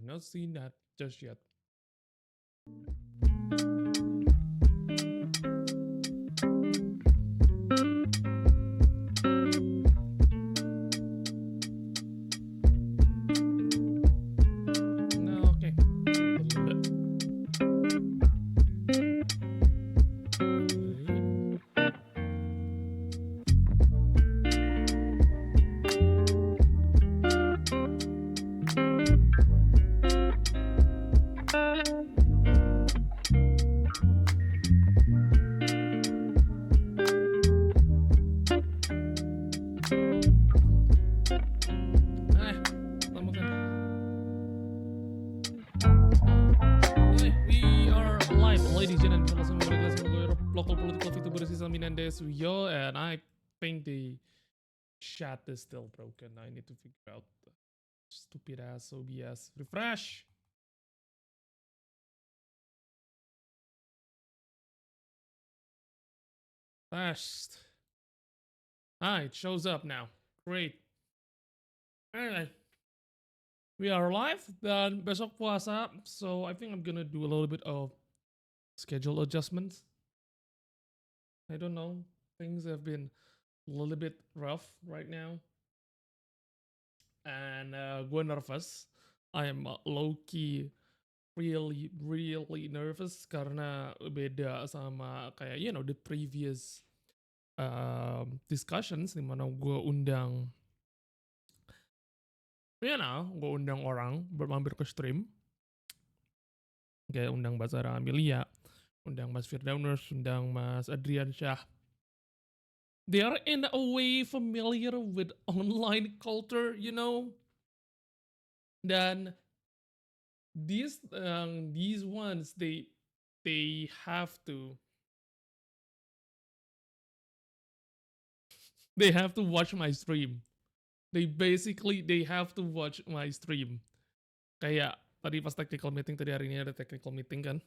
Not seen that just yet. No, okay. A little bit. Temukan. We are live, ladies and gentlemen. Langsung balik lagi sama gue, local political VTuber season Minandes Yo, and I think the chat is still broken. I need to figure out the stupid ass OBS. Refresh. Fast. It shows up now. Great. Anyway, we are live dan besok puasa, so I think I'm gonna do a little bit of schedule adjustments. I don't know. Things have been a little bit rough right now. And gue nervous. I am low key really nervous karena beda sama kayak the previous discussions di mana gue undang gue undang orang bermampir ke stream kayak undang Mbak Sarah Amelia, undang Mas Firdaunus, undang Mas Adrian Syah. They are in a way familiar with online culture, dan these ones they have to watch my stream. They have to watch my stream. Kayak tadi pas technical meeting tadi hari ini ada technical meeting kan.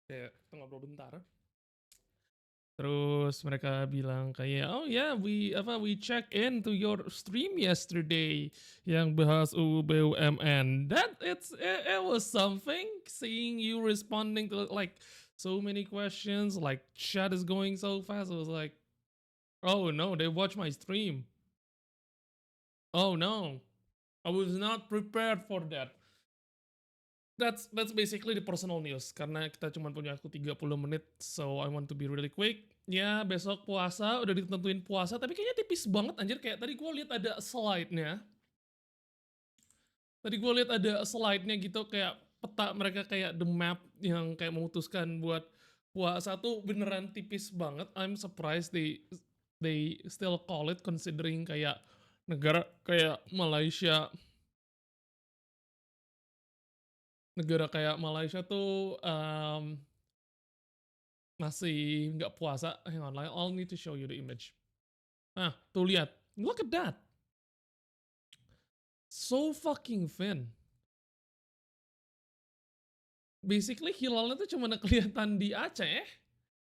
Kayak kita ngobrol bentar. Terus mereka bilang kayak, oh yeah, we check in to your stream yesterday yang bahas UU BUMN. It was something seeing you responding to like so many questions, like chat is going so fast. I was like, oh no, they watch my stream. Oh no, I was not prepared for that. That's basically the personal news karena kita cuma punya waktu 30 menit, so I want to be really quick. Ya, besok puasa, udah ditentuin puasa, tapi kayaknya tipis banget anjir. Kayak tadi gue lihat ada slide-nya. Tadi gue lihat ada slide-nya gitu, kayak peta mereka kayak the map yang kayak memutuskan buat puasa tuh beneran tipis banget. I'm surprised they still call it considering kayak negara kayak Malaysia tuh masih nggak puasa. Hang on, I'll need to show you the image. Nah, tuh lihat. Look at that. So fucking thin. Basically hilalnya tuh cuma kelihatan di Aceh.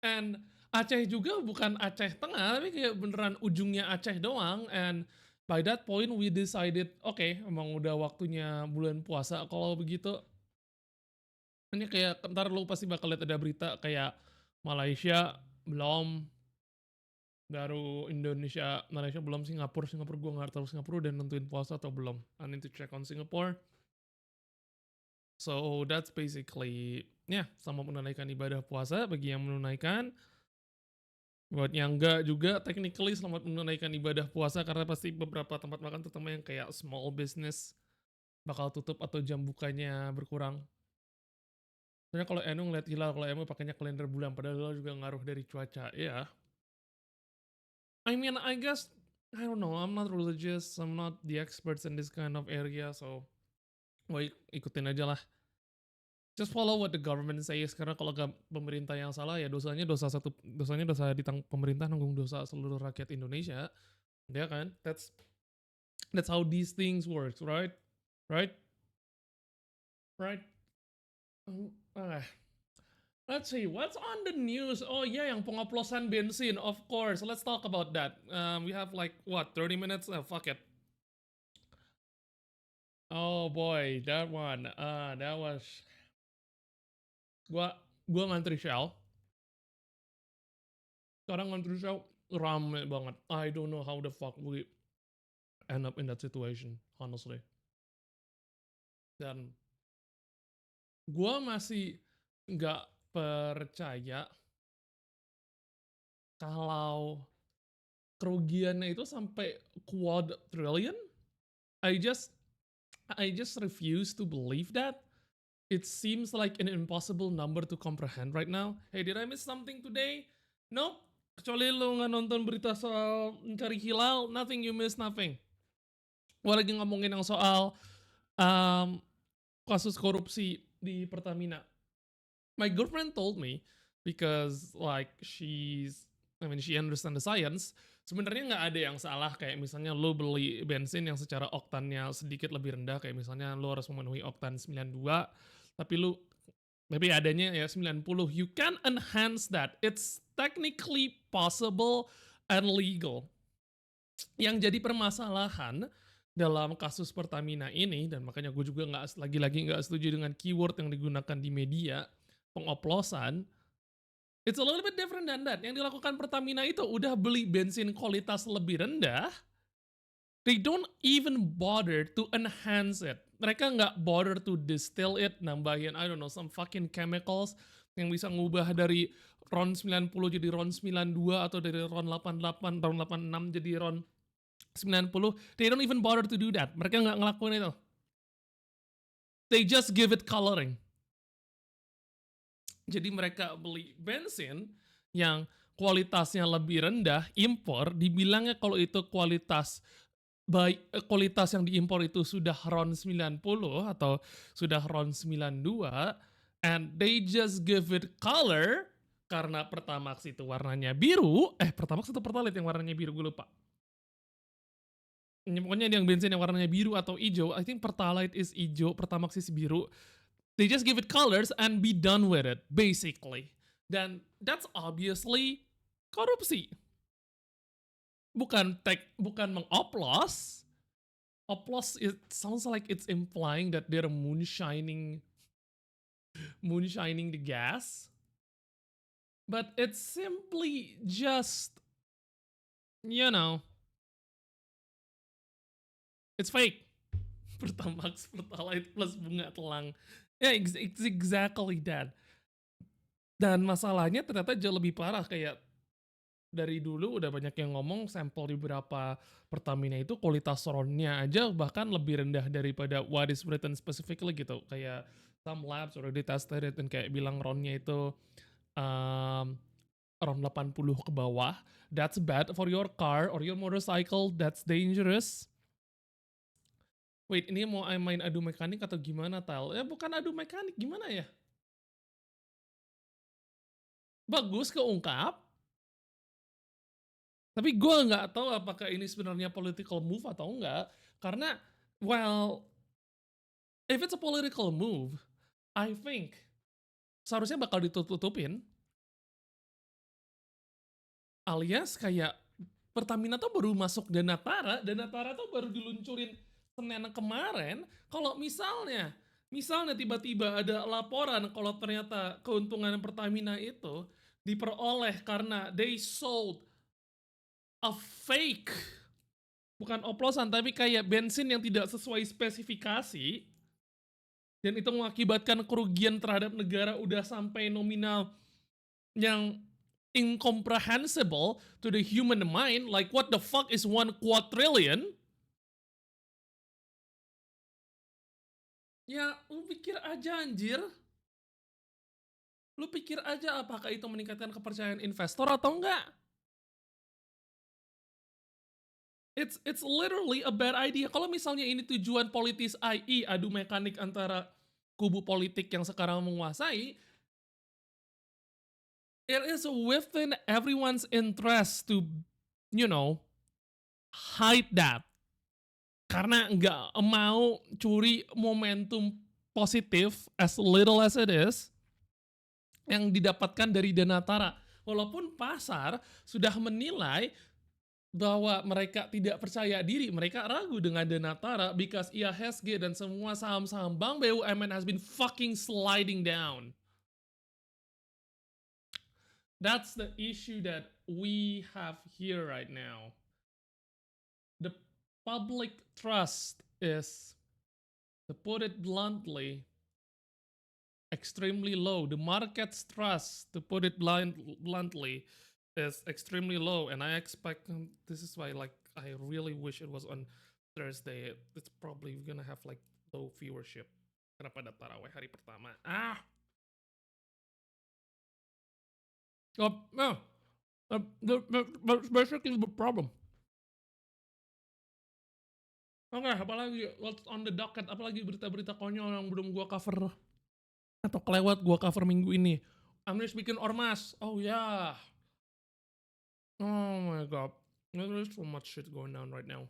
And Aceh juga bukan Aceh Tengah, tapi kayak beneran ujungnya Aceh doang. And by that point we decided, oke, emang udah waktunya bulan puasa kalau begitu. Ini kayak ntar lu pasti bakal lihat ada berita kayak Malaysia belum, baru Malaysia belum, Singapura gue nggak tahu Singapura udah nentuin puasa atau belum. I need to check on Singapore. So that's basically sama menunaikan ibadah puasa bagi yang menunaikan. Buat yang enggak juga technically selamat menunaikan ibadah puasa karena pasti beberapa tempat makan terutama yang kayak small business bakal tutup atau jam bukanya berkurang. Soalnya kalau Enu ngeliat hilal, kalau Enu pakainya kalender bulan, padahal hilal juga ngaruh dari cuaca. Ya, I mean, I guess, I don't know, I'm not religious, I'm not the experts in this kind of area, so gue ikutin aja lah. Just follow what the government says, karena kalau pemerintah yang salah ya dosanya dosa pemerintah, nanggung dosa seluruh rakyat Indonesia. Ya kan? That's how these things works, right? Right? Right? Let's see, what's on the news? Oh yeah, yang pengoplosan bensin, of course. Let's talk about that. We have like, what, 30 minutes? Oh, fuck it. Oh boy, that one, that was gua gua ngantri Shell, sekarang ngantri Shell rame banget. I don't know how the fuck we end up in that situation, honestly. Dan gua masih nggak percaya kalau kerugiannya itu sampai quad trillion. I just I just refuse to believe that. It seems like an impossible number to comprehend right now. Hey, did I miss something today? Nope. Kecuali lu nggak nonton berita soal mencari hilal, nothing you miss, nothing. Gua lagi ngomongin yang soal um, kasus korupsi di Pertamina. My girlfriend told me because like she understand the science. Sebenarnya nggak ada yang salah kayak misalnya lo beli bensin yang secara oktannya sedikit lebih rendah kayak misalnya lo harus memenuhi oktan 92 tapi lo tapi adanya ya 90. You can enhance that. It's technically possible and legal. Yang jadi permasalahan dalam kasus Pertamina ini dan makanya gue juga lagi-lagi nggak setuju dengan keyword yang digunakan di media pengoplosan. It's a little bit different than that. Yang dilakukan Pertamina itu udah beli bensin kualitas lebih rendah, they don't even bother to enhance it. Mereka nggak bother to distill it, nambahin, I don't know, some fucking chemicals yang bisa ngubah dari RON 90 jadi RON 92 atau dari RON 88, RON 86 jadi RON 90. They don't even bother to do that. Mereka nggak ngelakuin itu. They just give it coloring. Jadi mereka beli bensin yang kualitasnya lebih rendah, impor, dibilangnya kalau itu kualitas yang diimpor itu sudah RON 90 atau sudah RON 92, and they just give it color karena Pertamax itu warnanya biru, Pertamax atau Pertalite yang warnanya biru, gue lupa. Pokoknya yang bensin yang warnanya biru atau hijau, I think Pertalite is hijau, Pertamax is biru. They just give it colors and be done with it, basically. Dan that's obviously korupsi. Bukan mengoplos. Oplos, it sounds like it's implying that they're moonshining the gas. But it's simply just, you know, it's fake. Pertamax, Pertalite plus bunga telang. Yeah, it's exactly that. Dan masalahnya ternyata jauh lebih parah, kayak dari dulu udah banyak yang ngomong sampel di beberapa Pertamina itu kualitas RON-nya aja bahkan lebih rendah daripada what is written specifically gitu. Kayak some labs already tested it dan kayak bilang RON-nya itu RON 80 ke bawah. That's bad for your car or your motorcycle. That's dangerous. Wait, ini mau main adu mekanik atau gimana, Tal? Ya bukan adu mekanik, gimana ya? Bagus keungkap, tapi gue nggak tahu apakah ini sebenarnya political move atau enggak. Karena, well, if it's a political move, I think seharusnya bakal ditutup-tutupin. Alias kayak Pertamina tuh baru masuk Danatara tuh baru diluncurin Senin kemarin. Kalau misalnya tiba-tiba ada laporan kalau ternyata keuntungan Pertamina itu diperoleh karena they sold a fake, bukan oplosan tapi kayak bensin yang tidak sesuai spesifikasi dan itu mengakibatkan kerugian terhadap negara udah sampai nominal yang incomprehensible to the human mind, like what the fuck is 1 quadrillion? Ya, lu pikir aja anjir. Lu pikir aja apakah itu meningkatkan kepercayaan investor atau enggak? It's literally a bad idea. Kalau misalnya ini tujuan politis, i.e. adu mekanik antara kubu politik yang sekarang menguasai, it is within everyone's interest to, you know, hide that. Karena nggak mau curi momentum positif as little as it is yang didapatkan dari Danatara. Walaupun pasar sudah menilai bahwa mereka tidak percaya diri, mereka ragu dengan Danatara because IHSG dan semua saham-saham bank BUMN has been fucking sliding down. That's the issue that we have here right now. The public trust is, to put it bluntly, extremely low. The market's trust, to put it bluntly, is extremely low. And I expect, this is why, like, I really wish it was on Thursday. It's probably gonna have like low viewership. Kenapa ada taraweh hari pertama? No. That's basically the problem. Oke, apalagi what's on the docket, apalagi berita-berita konyol yang belum gua cover atau kelewat gua cover minggu ini. Amnis bikin ormas. Oh ya. Yeah. Oh my god. There's so much shit going on right now.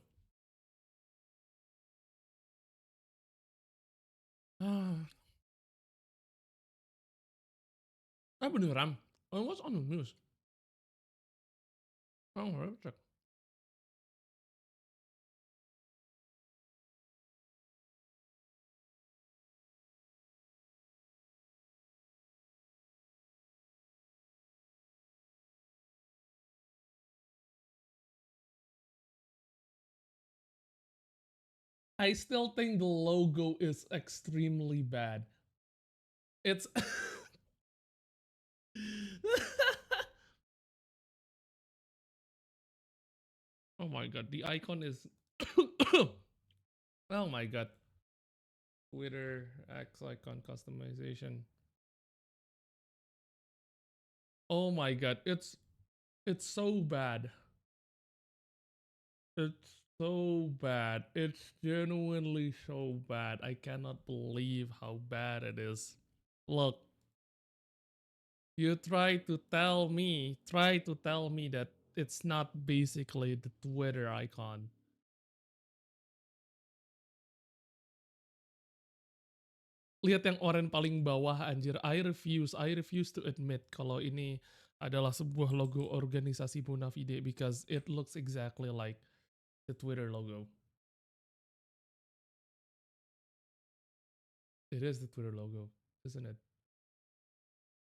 Beneran? What's on the news? Oh, check. I still think the logo is extremely bad. It's oh my god, the icon is oh my god. Twitter X icon customization. Oh my god, it's so bad. It's so bad. It's genuinely so bad. I cannot believe how bad it is. Look, you try to tell me that it's not basically the Twitter icon. Lihat yang oranye paling bawah anjir. I refuse to admit kalau ini adalah sebuah logo organisasi Bonafide because it looks exactly like the Twitter logo. It is the Twitter logo, isn't it?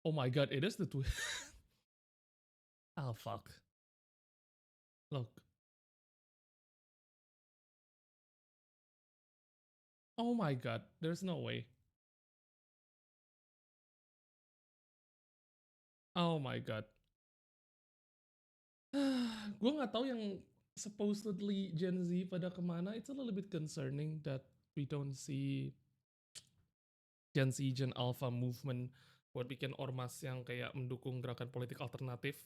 Oh my god, it is the Twitter. Oh fuck. Look. Oh my god, there's no way. Oh my god. Gue nggak tahu yang supposedly Gen Z pada kemana. It's a little bit concerning that we don't see Gen Z, Gen Alpha movement buat bikin ormas yang kayak mendukung gerakan politik alternatif.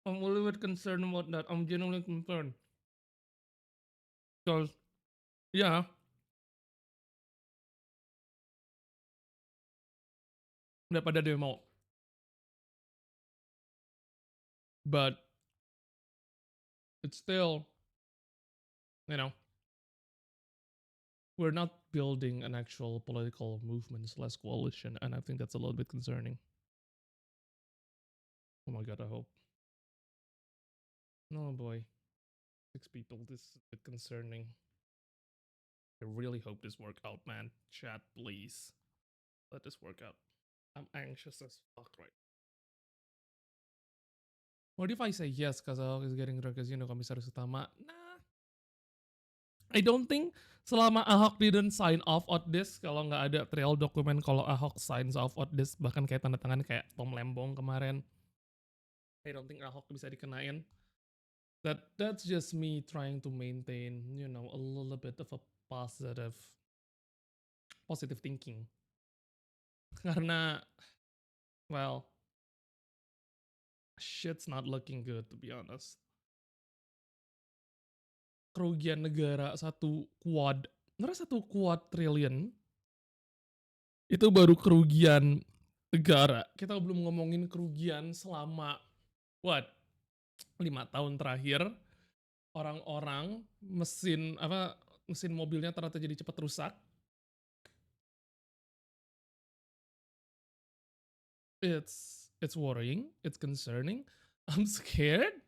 I'm a little bit concerned about that. I'm genuinely concerned. Because, yeah, udah pada demo. But, it's still, you know, we're not building an actual political movement slash coalition, and I think that's a little bit concerning. Oh my god, I hope. No boy. 6 people, this is a bit concerning. I really hope this work out, man. Chat, please. Let this work out. I'm anxious as fuck right. What if I say yes because Ahok is getting drunk as komisaris utama? Nah. I don't think selama Ahok didn't sign off on this, kalau nggak ada trail dokumen kalau Ahok signs off on this, bahkan kayak tanda tangan kayak Tom Lembong kemarin, I don't think Ahok bisa dikenain. That's just me trying to maintain, a little bit of a positive thinking. Karena, well, shit's not looking good to be honest. Kerugian negara satu quad trillion itu baru kerugian negara. Kita belum ngomongin kerugian selama 5 tahun terakhir. Orang-orang mesin mobilnya ternyata jadi cepat rusak. It's worrying, it's concerning. I'm scared.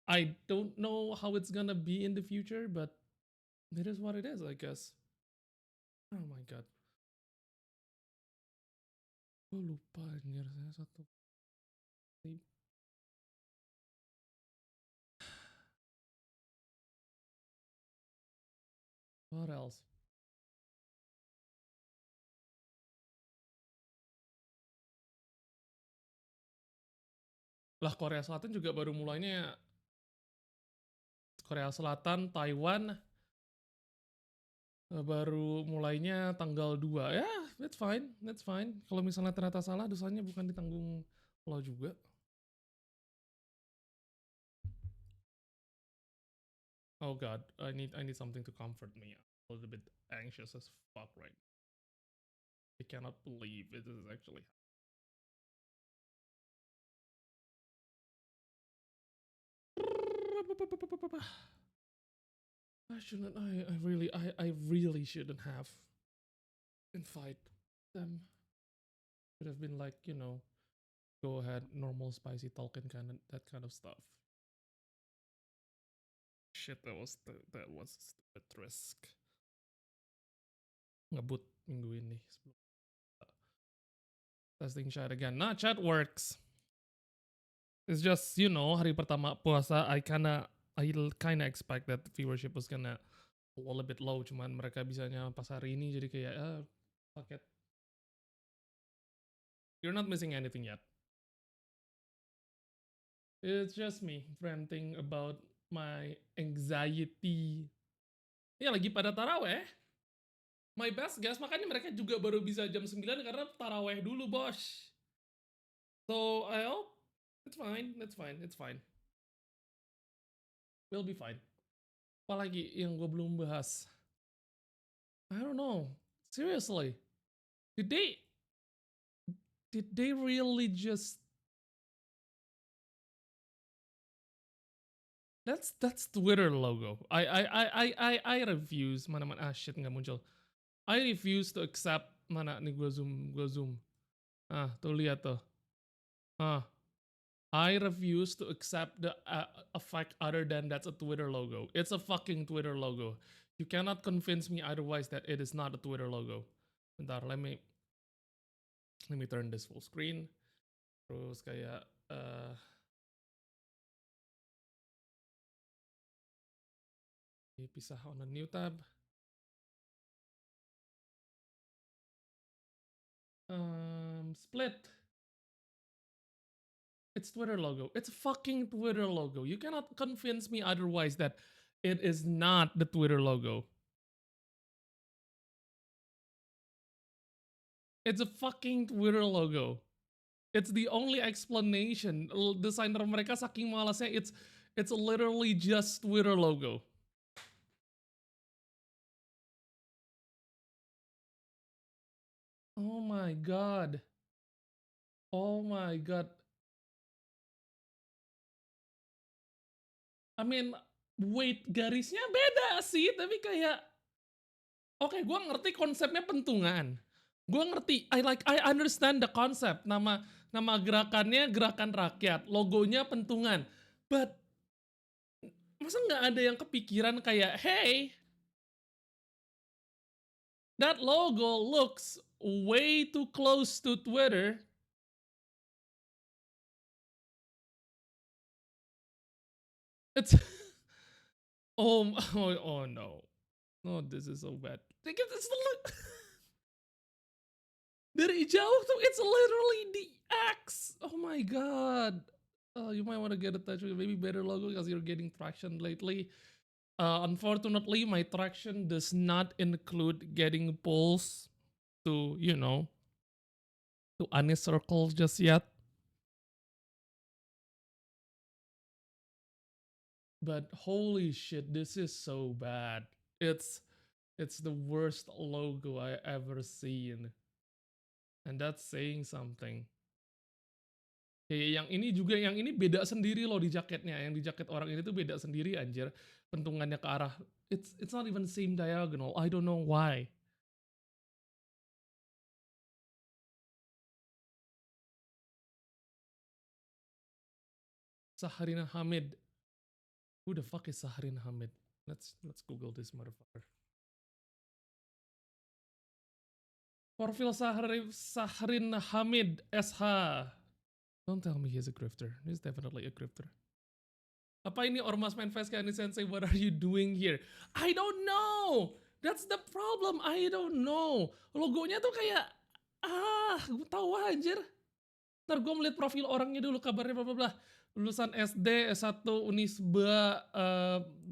I don't know how it's gonna be in the future, but it is what it is, I guess. Oh my god. Gue lupa anjir saya satu. What else? Lah Korea Selatan juga baru mulainya. Korea Selatan, Taiwan baru mulainya tanggal 2. Ya, that's fine, that's fine. Kalau misalnya ternyata salah, dosanya bukan ditanggung lo juga. Oh god, I need something to comfort me. I'm a little bit anxious as fuck right now. I cannot believe it is actually. I shouldn't. I really shouldn't have invite them. Should have been like, go ahead, normal spicy talking that kind of stuff. Shit, that was a stupid risk. Ngebut minggu ini sebelum testing chat again. Nah, chat works. It's just, hari pertama puasa, I kinda expect that the viewership was gonna a little bit low, cuman mereka bisanya pas hari ini jadi kayak, paket. You're not missing anything yet. It's just me ranting about my anxiety. Ya lagi pada taraweh. My best guess, makanya mereka juga baru bisa jam 9 karena taraweh dulu, bos. So, I hope it's fine, it's fine, it's fine. We'll be fine. Apalagi yang gue belum bahas. I don't know. Seriously. Did they really just That's Twitter logo. I refuse. Mana shit nggak muncul. I refuse to accept. Mana nih gue zoom. Tuh lihat tuh. I refuse to accept the effect other than that's a Twitter logo. It's a fucking Twitter logo. You cannot convince me otherwise that it is not a Twitter logo. Bentar, let me turn this full screen. Terus kayak pisah on a new tab. Split. It's Twitter logo. It's a fucking Twitter logo. You cannot convince me otherwise that it is not the Twitter logo. It's a fucking Twitter logo. It's the only explanation. Desainer mereka saking malasnya, it's literally just Twitter logo. Oh my god. Oh my god. I mean, weight garisnya beda sih, tapi kayak oke, gue ngerti konsepnya pentungan. Gue ngerti, I understand the concept. Nama gerakannya gerakan rakyat, logonya pentungan. But masa nggak ada yang kepikiran kayak, hey, that logo looks way too close to Twitter. It's oh no. Oh, this is so bad. It's dari jauh tuh, it's literally the X. Oh my god. You might want to get in touch with maybe better logo because you're getting traction lately. Unfortunately, my traction does not include getting polls to, to Anis Circle just yet. But holy shit, this is so bad. It's the worst logo I ever seen. And that's saying something. Yang ini beda sendiri loh di jaketnya. Yang di jaket orang ini tuh beda sendiri anjir. Pentungannya ke arah, it's not even same diagonal. I don't know why. Saharina Hamid. Who the fuck is Sahrin Hamid? Let's Google this motherfucker. Profil Sahrin Hamid SH. Don't tell me he's a grifter. He's definitely a grifter. Apa ini Ormas Manifest Kani Sensei? What are you doing here? I don't know. That's the problem. I don't know. Logonya tuh kayak gue tahu anjir. Ntar gue melihat profil orangnya dulu, kabarnya bla bla bla. Lulusan SD, S1 Unisba,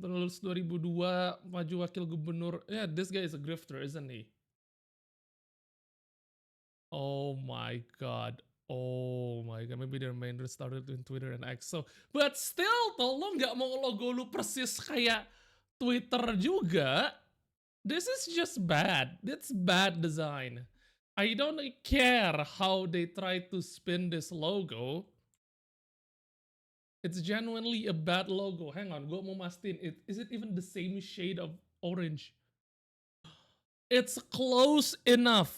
lulus 2002, maju wakil gubernur. Yeah, this guy is a grifter, isn't he? Oh my god. Oh my god, maybe their main route started in Twitter and X. So, but still, tolong nggak mau logo lu persis kayak Twitter juga. This is just bad. That's bad design. I don't care how they try to spin this logo. It's genuinely a bad logo. Hang on, gue mau mastiin. Is it even the same shade of orange? It's close enough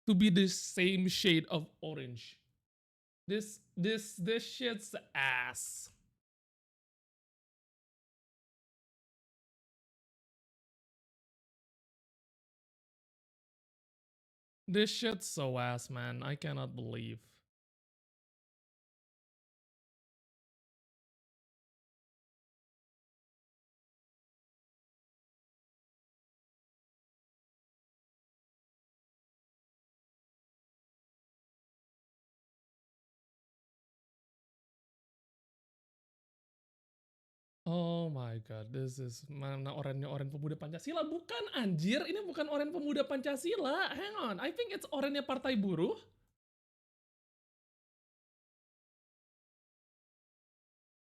to be the same shade of orange. This shit's ass. This shit's so ass, man. I cannot believe. Oh my god, this is mana oren pemuda Pancasila? Bukan anjir, ini bukan oren pemuda Pancasila. Hang on, I think it's orennya Partai Buruh.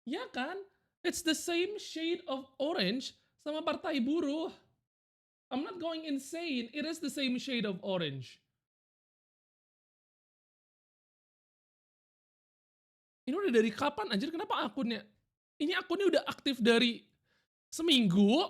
Ya kan? It's the same shade of orange sama Partai Buruh. I'm not going insane. It is the same shade of orange. Ini udah dari kapan anjir? Kenapa akunnya? Ini akunnya udah aktif dari seminggu.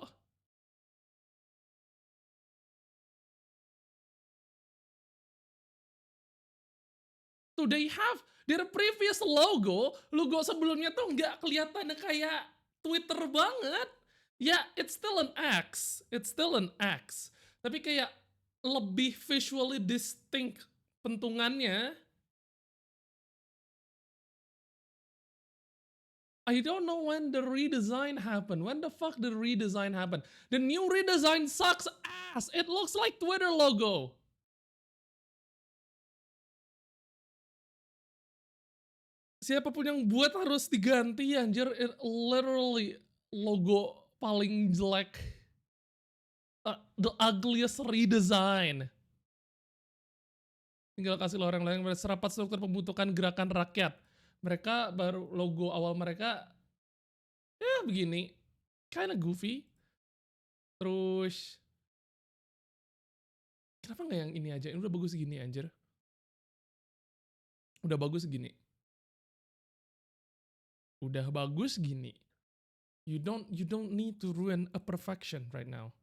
Tuh, they have their previous logo sebelumnya tuh nggak kelihatan kayak Twitter banget. Ya, yeah, it's still an X. Tapi kayak lebih visually distinct pentungannya. I don't know when the redesign happened. When the fuck the redesign happened? The new redesign sucks ass. It looks like Twitter logo. Siapapun yang buat harus diganti anjir. It literally logo paling jelek. The ugliest redesign. Tinggal kasih lo orang-orang serapat struktur pembentukan gerakan rakyat. Mereka baru logo awal mereka ya begini, kinda goofy. Terus kenapa nggak yang ini aja? Ini udah bagus gini anjir. Udah bagus gini. Udah bagus gini. You don't need to ruin a perfection right now.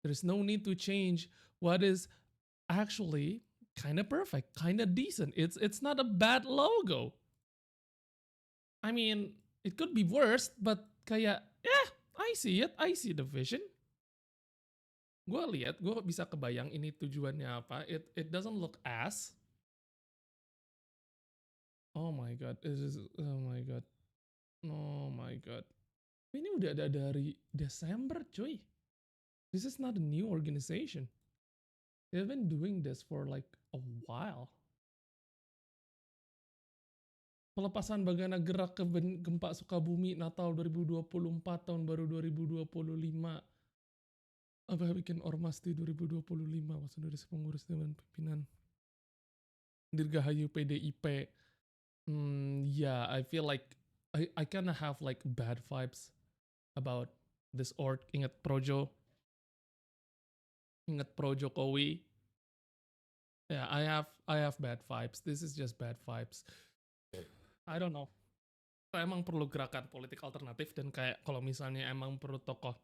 There's no need to change what is actually kinda perfect, kinda decent. It's not a bad logo. I mean, it could be worse, but kayak, yeah, I see it. I see the vision. Gue lihat, gue bisa kebayang ini tujuannya apa. It doesn't look ass. Oh my god, oh my god. Oh my god. Ini udah ada dari Desember, cuy. This is not a new organization. They've been doing this for like a while. Pelepasan Bagana Gerak ke Gempa Sukabumi Natal 2024, tahun baru 2025. Apa bikin ormas di 2025? Maksud dari pengurus Dewan Pimpinan Dirgahayu PDIP. Yeah, I feel like I kinda have like bad vibes about this org. Ingat Projo Jokowi. Yeah, I have bad vibes. This is just bad vibes. I don't know. Emang perlu gerakan politik alternatif dan kayak kalau misalnya emang perlu tokoh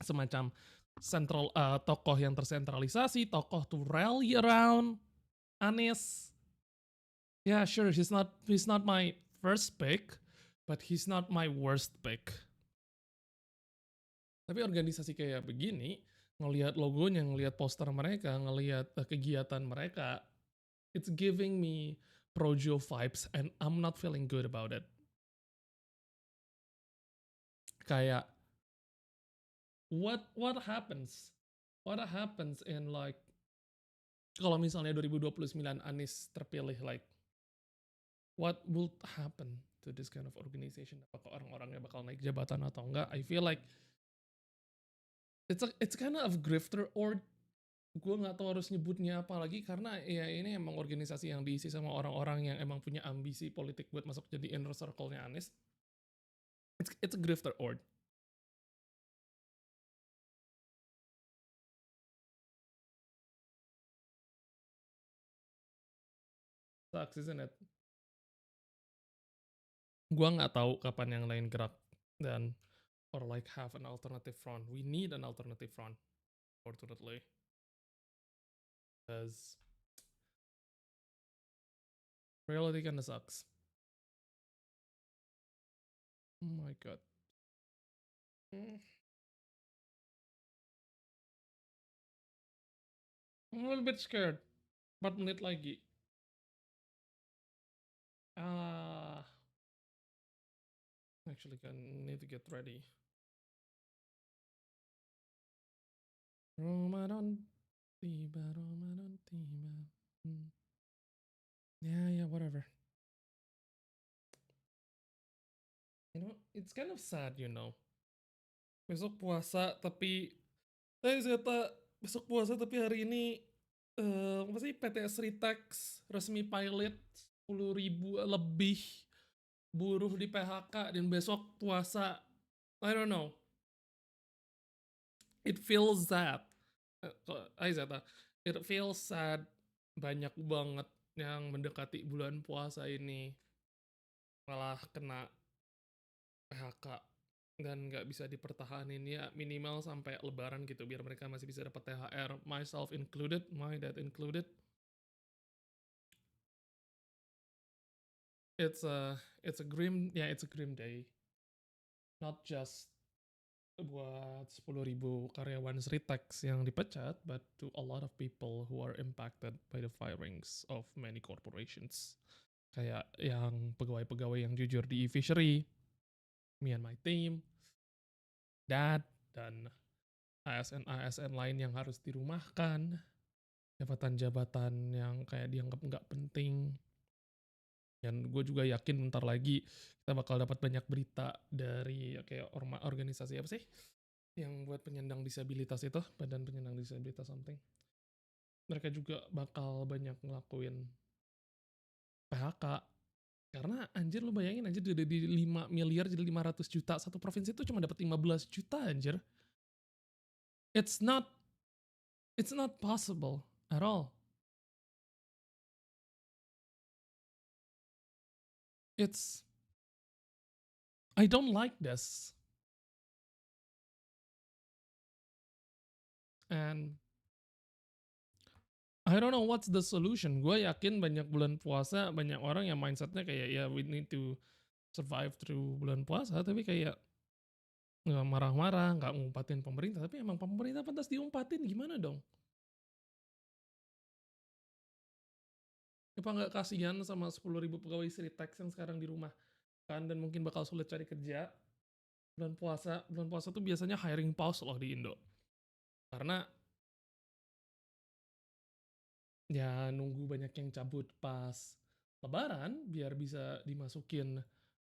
semacam tokoh yang tersentralisasi, tokoh to rally around Anies. Yeah, sure, he's not my first pick, but he's not my worst pick. Tapi organisasi kayak begini, ngelihat logonya, ngelihat poster mereka, ngelihat kegiatan mereka, it's giving me projo vibes and I'm not feeling good about it. Kayak what happens? What happens in like kalau misalnya 2029 Anies terpilih, like what will happen to this kind of organization? Apakah orang-orangnya bakal naik jabatan atau enggak? I feel like it's kind of grifter, or gue nggak tahu harus nyebutnya apa lagi, karena ya ini emang organisasi yang diisi sama orang-orang yang emang punya ambisi politik buat masuk jadi inner circle-nya Anies. It's a grifter org. Sucks, isn't it? Gua nggak tahu kapan yang lain gerak dan or like have an alternative front. We need an alternative front, fortunately, because reality kinda sucks. Oh my god. Hmm, I'm a little bit scared. 4 menit lagi. Ah, actually can need to get ready. Ramadan tiba, Ramadan tiba. Hmm. Yeah, whatever. You know, it's kind of sad, you know. Besok puasa tapi Zeta besok puasa tapi hari ini apa sih, PT Sritex resmi pilot 10.000 lebih buruh di PHK dan besok puasa. I don't know. It feels sad. Zeta, it feels sad, banyak banget yang mendekati bulan puasa ini malah kena PHK dan nggak bisa dipertahanin, ya minimal sampai lebaran gitu biar mereka masih bisa dapat THR, myself included, my dad included. It's a grim, yeah, it's a grim day, not just buat 10.000 karyawan Sritex yang dipecat, but to a lot of people who are impacted by the firings of many corporations. Kayak yang pegawai-pegawai yang jujur di e-fishery, me and my team, dad, dan ASN-ASN lain yang harus dirumahkan, jabatan-jabatan yang kayak dianggap nggak penting. Dan gue juga yakin bentar lagi kita bakal dapat banyak berita dari kayak organisasi apa sih yang buat penyandang disabilitas itu, badan penyandang disabilitas something. Mereka juga bakal banyak ngelakuin PHK. Karena anjir, lu bayangin anjir, dari 5 miliar jadi 500 juta. Satu provinsi itu cuma dapat 15 juta anjir. It's not it's not possible at all. It's I don't like this. And I don't know what's the solution. Gue yakin banyak bulan puasa, banyak orang yang mindsetnya kayak ya we need to survive through bulan puasa, tapi kayak nggak marah-marah, nggak ngumpatin pemerintah, tapi emang pemerintah pantas diumpatin, gimana dong? Apa nggak kasihan sama 10.000 pegawai Sritex yang sekarang di rumah kan dan mungkin bakal sulit cari kerja bulan puasa tuh biasanya hiring pause loh di Indo. Karena ya nunggu banyak yang cabut pas lebaran biar bisa dimasukin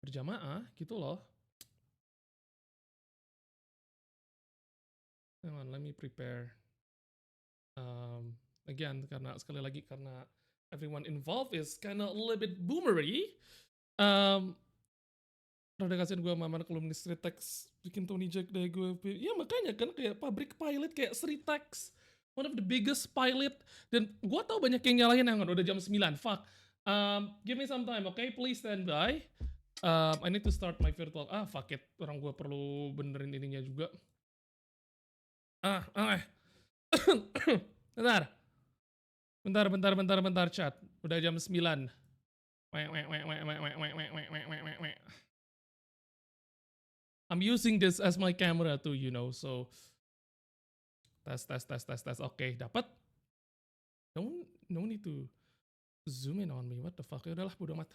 berjamaah gitu loh. Hang on, let me prepare. Again, karena sekali lagi karena everyone involved is kinda a little bit boomery. Um, Rada kasihan gue sama kolumnis Sritex bikin Tony Jack dari gue. Ya makanya kan kayak pabrik pilot kayak Sritex, one of the biggest pilot, dan gue tau banyak yang nyalahin, yang udah jam 9, fuck. Give me some time, okay? Please stand by. I need to start my virtual. Fuck it. Orang gue perlu benerin ininya juga. Ah. Bentar. Bentar, chat. Udah jam 9. Wek. I'm using this as my camera too, you know. So tes. Oke, dapat. No need to zoom in on me. What the fuck? Ya udahlah, bodo amat.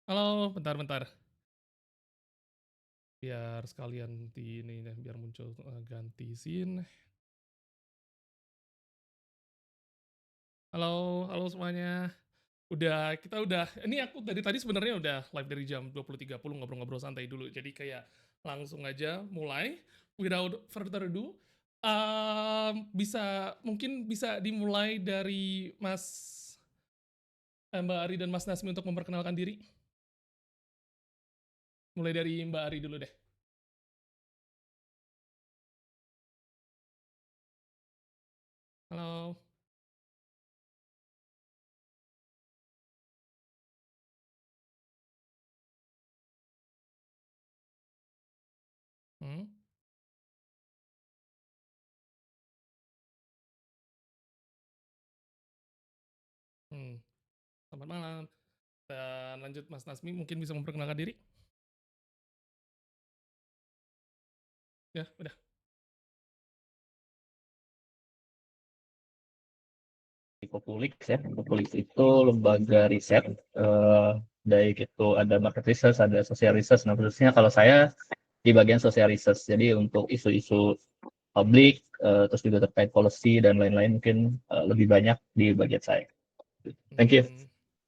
Halo, bentar. Biar sekalian di ini deh, biar muncul ganti scene. Halo semuanya. Kita udah ini aku dari tadi sebenarnya udah live dari jam 20.30 ngobrol-ngobrol santai dulu. Jadi kayak langsung aja mulai without further ado. Mungkin bisa dimulai dari Mbak Ari dan Mas Nasmi untuk memperkenalkan diri. Mulai dari Mbak Ari dulu deh. Halo. Hmm? Hmm. Selamat malam. Dan lanjut Mas Nasmi mungkin bisa memperkenalkan diri. Ya, udah. Populix ya. Populix itu lembaga riset, eh baik itu ada market research, ada social research. Nah, khususnya kalau saya di bagian social research. Jadi untuk isu-isu publik, terus juga terkait policy dan lain-lain mungkin lebih banyak di bagian saya. Thank you.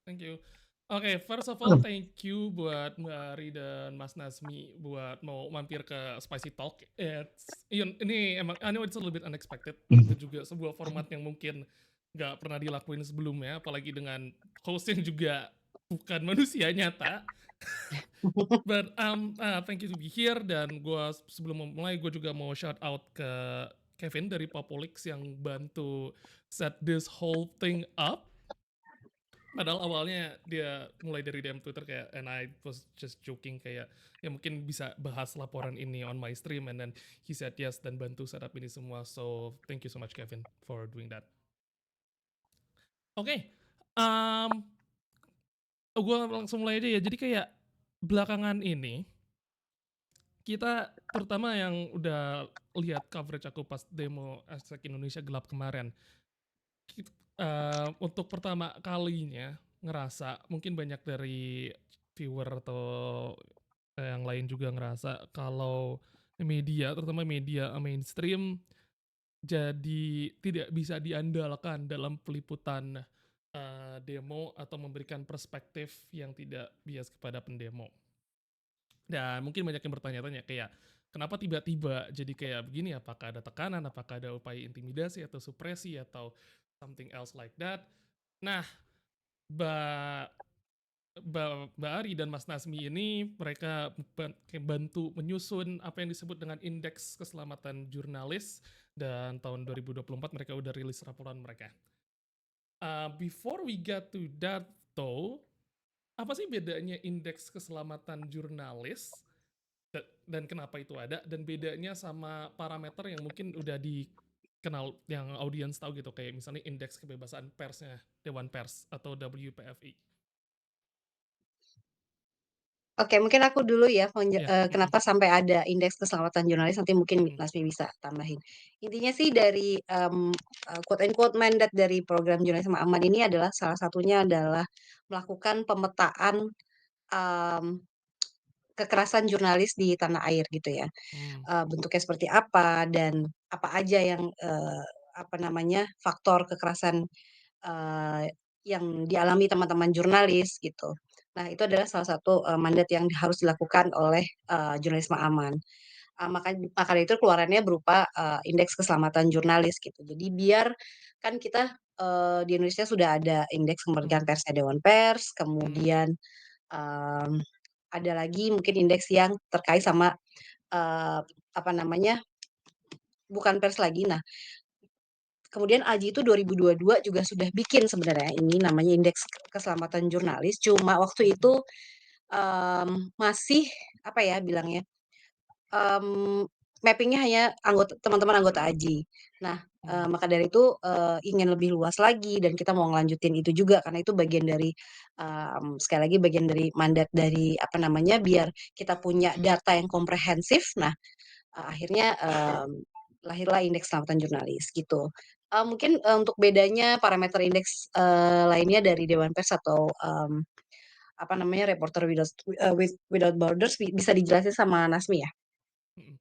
Thank you. Oke, first of all, thank you buat Mbak Ari dan Mas Nasmi buat mau mampir ke Spicy Talk. Ini emang, I know it's a little bit unexpected. Itu juga sebuah format yang mungkin nggak pernah dilakuin sebelumnya, apalagi dengan host yang juga bukan manusia nyata. But thank you to be here, dan sebelum memulai gue juga mau shout out ke Kevin dari Populix yang bantu set this whole thing up. Padahal awalnya dia mulai dari DM Twitter kayak, and I was just joking kayak, ya mungkin bisa bahas laporan ini on my stream, and then he said yes dan bantu setup ini semua. So thank you so much Kevin for doing that. Oke, gue langsung mulai aja ya. Jadi kayak belakangan ini kita, terutama yang udah lihat coverage aku pas demo Hashtag Indonesia Gelap kemarin, untuk pertama kalinya ngerasa, mungkin banyak dari viewer atau yang lain juga ngerasa kalau media, terutama media mainstream, jadi tidak bisa diandalkan dalam peliputan demo atau memberikan perspektif yang tidak bias kepada pendemo. Dan mungkin banyak yang bertanya-tanya kayak, kenapa tiba-tiba jadi kayak begini? Apakah ada tekanan, apakah ada upaya intimidasi atau supresi atau something else like that? Nah, Mbak Mbak Ari dan Mas Nasmi ini, mereka bantu menyusun apa yang disebut dengan Indeks Keselamatan Jurnalis, dan tahun 2024 mereka udah rilis laporan mereka. Before we get to that though, apa sih bedanya Indeks Keselamatan Jurnalis dan kenapa itu ada, dan bedanya sama parameter yang mungkin udah dikenal yang audiens tahu gitu, kayak misalnya Indeks Kebebasan Persnya Dewan Pers atau WPFI. Oke, mungkin aku dulu ya, Ya. kenapa sampai ada indeks keselamatan jurnalis, nanti mungkin Nasmi bisa tambahin. Intinya sih dari quote unquote mandat dari program jurnalisme aman ini adalah, salah satunya adalah melakukan pemetaan kekerasan jurnalis di tanah air gitu ya. Bentuknya seperti apa dan apa aja yang faktor kekerasan yang dialami teman-teman jurnalis gitu. Nah, itu adalah salah satu mandat yang harus dilakukan oleh jurnalisme aman. Maka itu keluarannya berupa indeks keselamatan jurnalis gitu. Jadi biar kan kita di Indonesia sudah ada indeks kemerdekaan persnya Dewan Pers, kemudian ada lagi mungkin indeks yang terkait sama bukan pers lagi. Nah, kemudian AJI itu 2022 juga sudah bikin sebenarnya ini namanya Indeks Keselamatan Jurnalis. Cuma waktu itu masih apa ya bilangnya, mappingnya hanya teman-teman anggota AJI. Nah, Maka dari itu, ingin lebih luas lagi dan kita mau ngelanjutin itu juga karena itu bagian dari, sekali lagi bagian dari mandat dari, apa namanya, biar kita punya data yang komprehensif. Nah, akhirnya, lahirlah indeks keselamatan jurnalis gitu. Mungkin, untuk bedanya parameter indeks, lainnya dari Dewan Pers atau, apa namanya, Reporter Without Borders bisa dijelasin sama Nasmi ya? Mhm.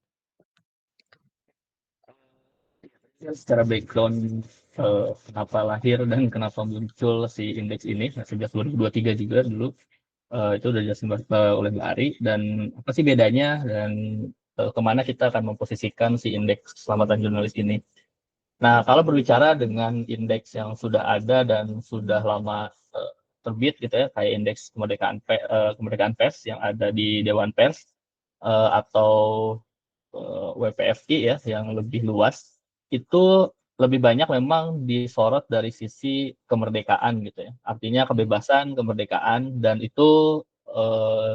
Ya, secara background kenapa lahir dan kenapa muncul si indeks ini, nah, sejak 2023 juga dulu itu udah dijelasin oleh Mbak Ari, dan apa sih bedanya dan kemana kita akan memposisikan si indeks keselamatan jurnalis ini. Nah, kalau berbicara dengan indeks yang sudah ada dan sudah lama terbit gitu ya, kayak indeks kemerdekaan pers yang ada di Dewan Pers atau WPFI ya yang lebih luas, itu lebih banyak memang disorot dari sisi kemerdekaan gitu ya. Artinya kebebasan, kemerdekaan, dan itu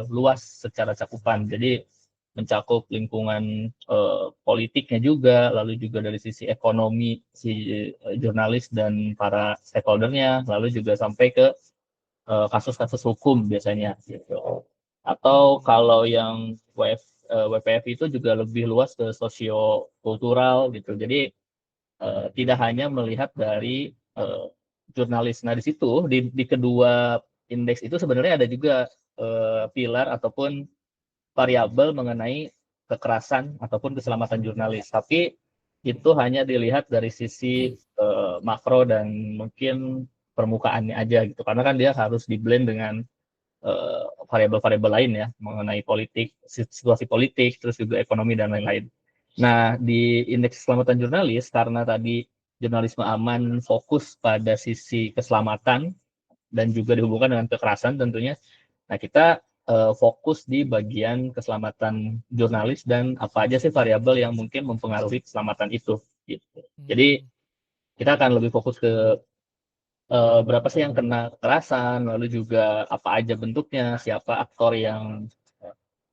luas secara cakupan. Jadi mencakup lingkungan politiknya juga, lalu juga dari sisi ekonomi si jurnalis dan para stakeholdernya, lalu juga sampai ke kasus-kasus hukum biasanya gitu. Atau kalau yang WPF itu juga lebih luas ke sosio-kultural gitu. Jadi tidak hanya melihat dari jurnalis. Nah, di situ di kedua indeks itu sebenarnya ada juga pilar ataupun variabel mengenai kekerasan ataupun keselamatan jurnalis. Tapi itu hanya dilihat dari sisi makro dan mungkin permukaannya aja gitu. Karena kan dia harus di-blend dengan variabel-variabel lain ya mengenai politik, situasi politik, terus juga ekonomi dan lain-lain. Nah, di indeks keselamatan jurnalis karena tadi jurnalisme aman fokus pada sisi keselamatan dan juga dihubungkan dengan kekerasan tentunya. Nah, kita fokus di bagian keselamatan jurnalis dan apa aja sih variabel yang mungkin mempengaruhi keselamatan itu gitu. Jadi kita akan lebih fokus ke berapa sih yang kena kekerasan, lalu juga apa aja bentuknya, siapa aktor yang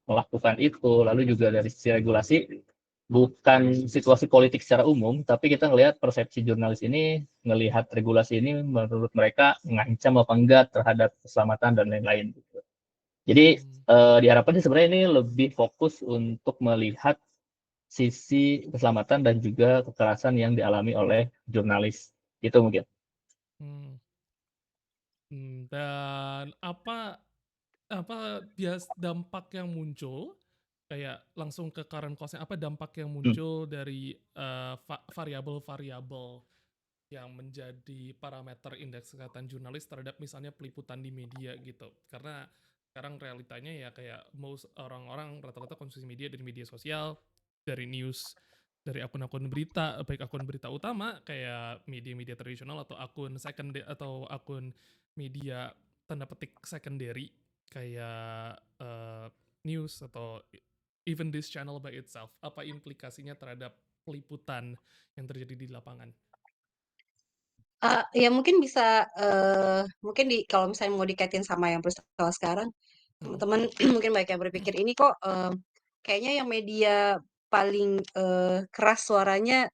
melakukan itu, lalu juga dari sisi regulasi, bukan situasi politik secara umum, tapi kita ngelihat persepsi jurnalis ini, ngelihat regulasi ini menurut mereka ngancam apa enggak terhadap keselamatan dan lain-lain. Gitu. Jadi diharapkan sih sebenarnya ini lebih fokus untuk melihat sisi keselamatan dan juga kekerasan yang dialami oleh jurnalis. Itu mungkin. Dan apa dampak yang muncul, kayak langsung ke current cost-nya, apa dampak yang Hmm. muncul dari variabel-variabel yang menjadi parameter indeks kesehatan jurnalis terhadap misalnya peliputan di media gitu. Karena sekarang realitanya ya kayak most orang-orang rata-rata konsumsi media dari media sosial, dari news, dari akun-akun berita, baik akun berita utama kayak media-media tradisional atau akun secondary atau akun media tanda petik secondary kayak news atau even this channel by itself. Apa implikasinya terhadap peliputan yang terjadi di lapangan? Ya mungkin bisa, mungkin kalau misalnya mau dikaitin sama yang peristiwa sekarang, Hmm. teman-teman mungkin banyak yang berpikir ini kok, kayaknya yang media paling, keras suaranya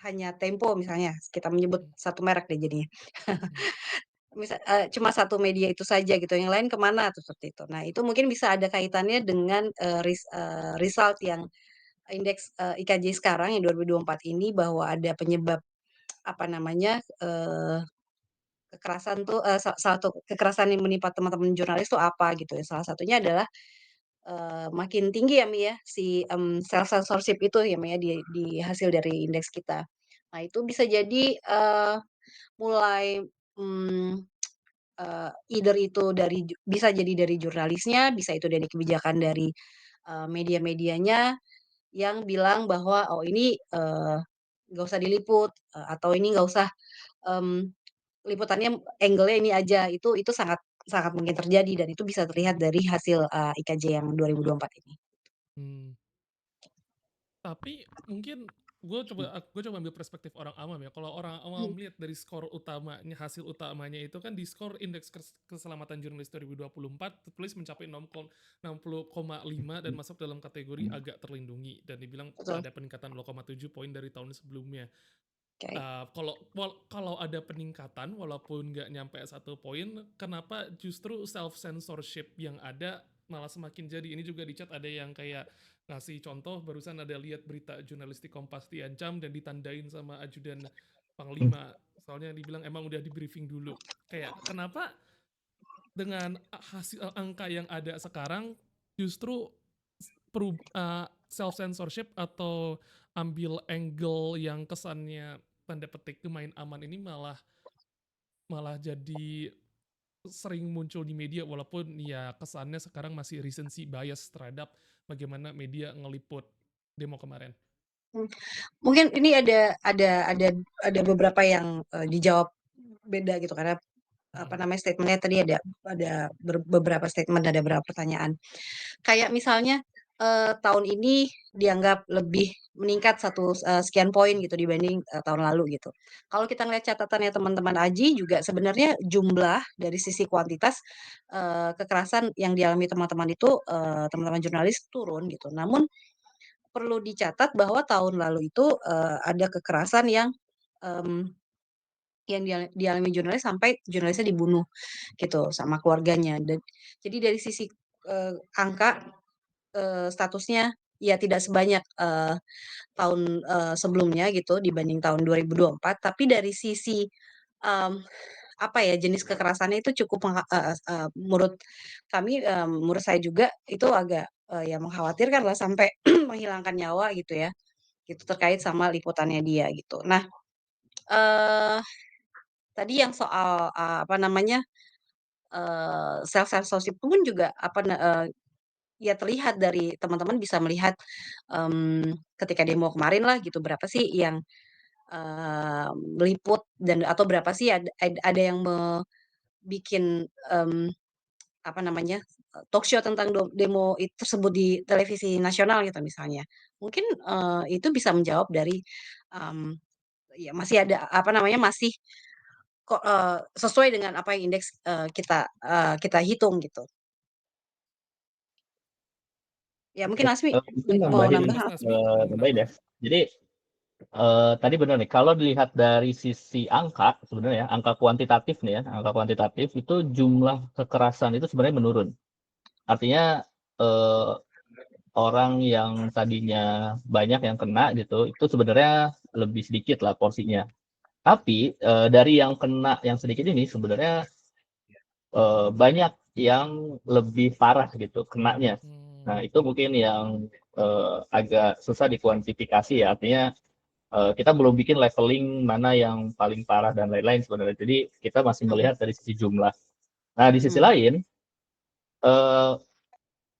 hanya Tempo misalnya, kita menyebut satu merek deh jadinya. Hmm. Cuma satu media itu saja gitu, yang lain kemana tuh, seperti itu. Nah, itu mungkin bisa ada kaitannya dengan, result yang indeks, IKJ sekarang yang 2024 ini bahwa ada penyebab, apa namanya, kekerasan tuh, salah satu kekerasan yang menimpa teman-teman jurnalis tuh apa gitu ya, salah satunya adalah, makin tinggi ya, Mi, ya, si, self censorship itu ya, Mi, ya, di hasil dari indeks kita. Nah, itu bisa jadi, mulai, mmm, either itu bisa jadi dari jurnalisnya, bisa itu dari kebijakan dari, media-medianya yang bilang bahwa, "Oh ini, nggak usah diliput," atau "Ini nggak usah, mmm, liputannya angle-nya ini aja." Itu sangat sangat mungkin terjadi dan itu bisa terlihat dari hasil, IKJ yang 2024 ini. Hmm. Tapi mungkin gue coba ambil perspektif orang awam ya. Kalau orang awam Mhm, lihat dari skor utamanya, hasil utamanya itu kan di skor indeks keselamatan jurnalis 2024 tertulis mencapai 60,5 dan masuk dalam kategori agak terlindungi dan dibilang betul. ada peningkatan 0,7 poin dari tahun sebelumnya. Oke. Kalau ada peningkatan walaupun nggak nyampe 1 poin, kenapa justru self censorship yang ada malah semakin jadi? Ini juga di chat ada yang kayak ngasih contoh, barusan ada lihat berita jurnalistik Kompas diancam dan ditandain sama ajudan panglima. Soalnya dibilang emang udah di-briefing dulu. Kayak kenapa dengan hasil angka yang ada sekarang justru self censorship atau ambil angle yang kesannya tanda petik main aman ini malah malah jadi sering muncul di media, walaupun ya kesannya sekarang masih recency bias terhadap bagaimana media ngeliput demo kemarin. Hmm, mungkin ini ada beberapa yang dijawab beda gitu karena apa namanya statementnya tadi ada beberapa statement, ada beberapa pertanyaan. Kayak misalnya tahun ini dianggap lebih meningkat sekian poin gitu dibanding tahun lalu gitu. Kalau kita ngeliat catatannya teman-teman Aji juga sebenarnya jumlah dari sisi kuantitas kekerasan yang dialami teman-teman itu teman-teman jurnalis turun gitu. Namun perlu dicatat bahwa tahun lalu itu ada kekerasan em, yang dialami jurnalis sampai jurnalisnya dibunuh gitu sama keluarganya. Dan jadi dari sisi angka statusnya ya tidak sebanyak tahun sebelumnya gitu dibanding tahun 2024, tapi dari sisi em, apa ya jenis kekerasannya itu cukup menurut kami, menurut saya juga itu agak ya mengkhawatirkan lah sampai menghilangkan nyawa gitu ya, gitu terkait sama liputannya dia gitu. Nah, eh tadi yang soal apa namanya self censorship pun juga ya terlihat dari teman-teman bisa melihat ketika demo kemarin lah gitu berapa sih yang meliput dan atau berapa sih ada yang bikin apa namanya talk show tentang demo tersebut di televisi nasional gitu misalnya. Mungkin itu bisa menjawab dari em, ya masih ada apa namanya masih kok sesuai dengan apa yang indeks kita hitung gitu. Ya mungkin Asmi Mungkin mau nambahin, nambah. Mas Nasmi mau nambahin menambah? ya. Jadi tadi benar nih, kalau dilihat dari sisi angka sebenarnya, angka kuantitatif nih ya, angka kuantitatif itu jumlah kekerasan itu sebenarnya menurun. Artinya eh, orang yang tadinya banyak yang kena gitu, itu sebenarnya lebih sedikit lah porsinya. Tapi dari yang kena yang sedikit ini sebenarnya banyak yang lebih parah gitu kenanya. Nah, itu mungkin yang agak susah dikuantifikasi ya. Artinya kita belum bikin leveling mana yang paling parah dan lain-lain sebenarnya. Jadi kita masih melihat dari sisi jumlah. Nah, di sisi Hmm. lain, eh,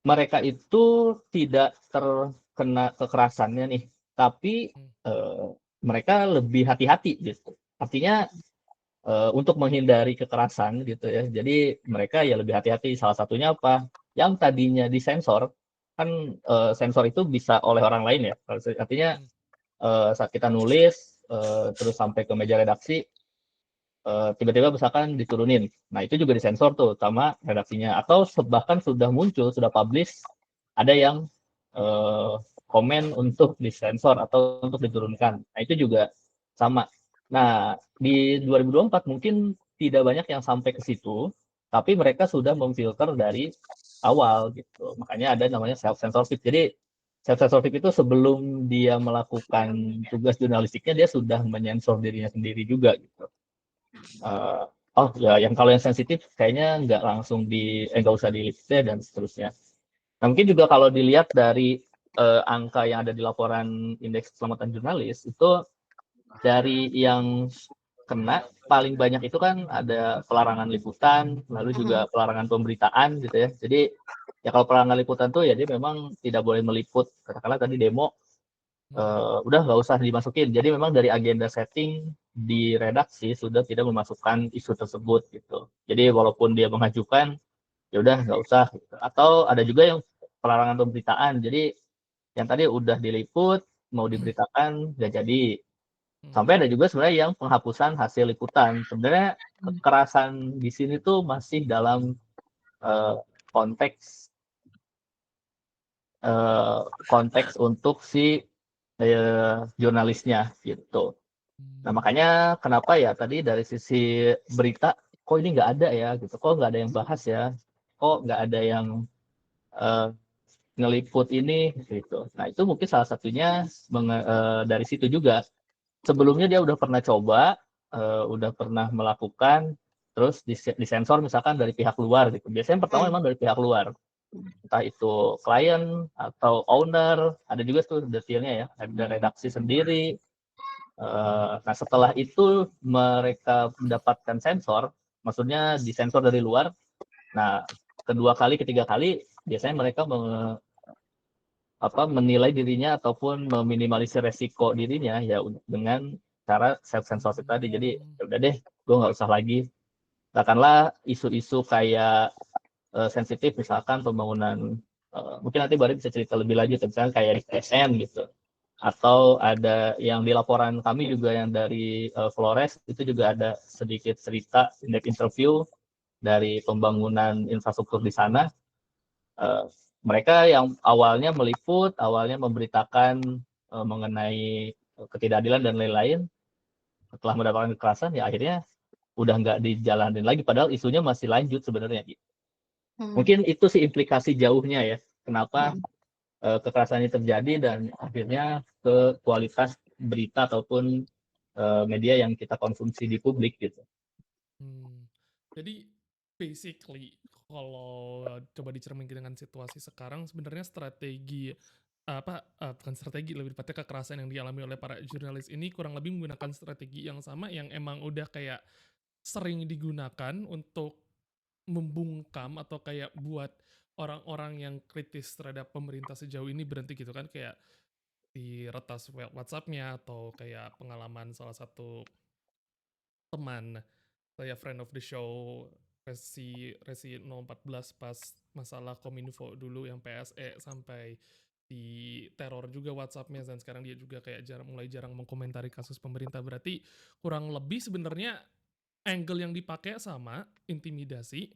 mereka itu tidak terkena kekerasannya nih, tapi eh, mereka lebih hati-hati gitu. Artinya untuk menghindari kekerasan gitu ya. Jadi mereka ya lebih hati-hati. Salah satunya apa? Yang tadinya disensor, kan sensor itu bisa oleh orang lain ya. Artinya saat kita nulis terus sampai ke meja redaksi, tiba-tiba misalkan diturunin. Nah itu juga disensor tuh sama redaksinya. Atau bahkan sudah muncul, sudah publish, ada yang eh, komen untuk disensor atau untuk diturunkan. Nah itu juga sama. Nah di 2024 mungkin tidak banyak yang sampai ke situ, tapi mereka sudah memfilter dari awal gitu. Makanya ada namanya self censorship. Jadi self censorship itu sebelum dia melakukan tugas jurnalistiknya dia sudah menyensor dirinya sendiri juga gitu. Eh, oh ya, yang kalau yang sensitif kayaknya nggak usah diliput dan seterusnya. Nah, mungkin juga kalau dilihat dari angka yang ada di laporan indeks keselamatan jurnalis itu dari yang kena paling banyak itu kan ada pelarangan liputan, lalu juga pelarangan pemberitaan gitu ya. Jadi ya kalau pelarangan liputan tuh ya dia memang tidak boleh meliput. Katakanlah tadi demo udah nggak usah dimasukin. Jadi memang dari agenda setting di redaksi sudah tidak memasukkan isu tersebut gitu. Jadi walaupun dia mengajukan, ya udah nggak usah. Gitu. Atau ada juga yang pelarangan pemberitaan. Jadi yang tadi udah diliput, mau diberitakan, nggak jadi. Sampai ada juga sebenarnya yang penghapusan hasil liputan. Sebenarnya kekerasan di sini tuh masih dalam uh, konteks konteks untuk si jurnalisnya gitu. Nah, Mmm. makanya kenapa ya tadi dari sisi berita, kok ini nggak ada ya gitu, kok nggak ada yang bahas ya, kok nggak ada yang eee, ngeliput ini gitu. Nah, itu mungkin salah satunya dari situ juga. Sebelumnya dia udah pernah coba, udah pernah melakukan, terus disensor misalkan dari pihak luar gitu. Biasanya yang pertama Mmm. memang dari pihak luar, entah itu klien atau owner, ada juga tuh detailnya ya, ada redaksi sendiri. Nah, setelah itu mereka mendapatkan sensor, maksudnya disensor dari luar. Nah, kedua kali, ketiga kali biasanya mereka menilai dirinya ataupun meminimalisir resiko dirinya ya dengan cara self censorship tadi. Jadi Mmm. ya udah deh, gue nggak usah lagi. Katakanlah isu-isu kayak sensitif, misalkan pembangunan, mungkin nanti Bari bisa cerita lebih lanjut, misalnya kayak di TSM gitu. Atau ada yang di laporan kami juga yang dari Flores, itu juga ada sedikit cerita in-depth interview dari pembangunan infrastruktur di sana. Eh, Mereka yang awalnya meliput, awalnya memberitakan mengenai ketidakadilan dan lain-lain, setelah mendapatkan kekerasan ya akhirnya udah nggak dijalanin lagi, padahal isunya masih lanjut sebenarnya. Mmm. Mungkin itu sih implikasi jauhnya ya, kenapa Mhm. kekerasan ini terjadi dan akhirnya ke kualitas berita ataupun media yang kita konsumsi di publik gitu. Mmm. Jadi basically kalau coba dicerminkan dengan situasi sekarang sebenarnya strategi, bukan strategi, lebih tepatnya kekerasan yang dialami oleh para jurnalis ini kurang lebih menggunakan strategi yang sama yang emang udah kayak sering digunakan untuk membungkam atau kayak buat orang-orang yang kritis terhadap pemerintah sejauh ini berhenti gitu kan, kayak diretas WhatsApp-nya atau kayak pengalaman salah satu teman saya friend of the show Resi 014 pas masalah Kominfo dulu yang PSE sampai di teror juga WhatsApp-nya dan sekarang dia juga kayak mulai jarang mengkomentari kasus pemerintah. Berarti kurang lebih sebenarnya angle yang dipakai sama, intimidasi,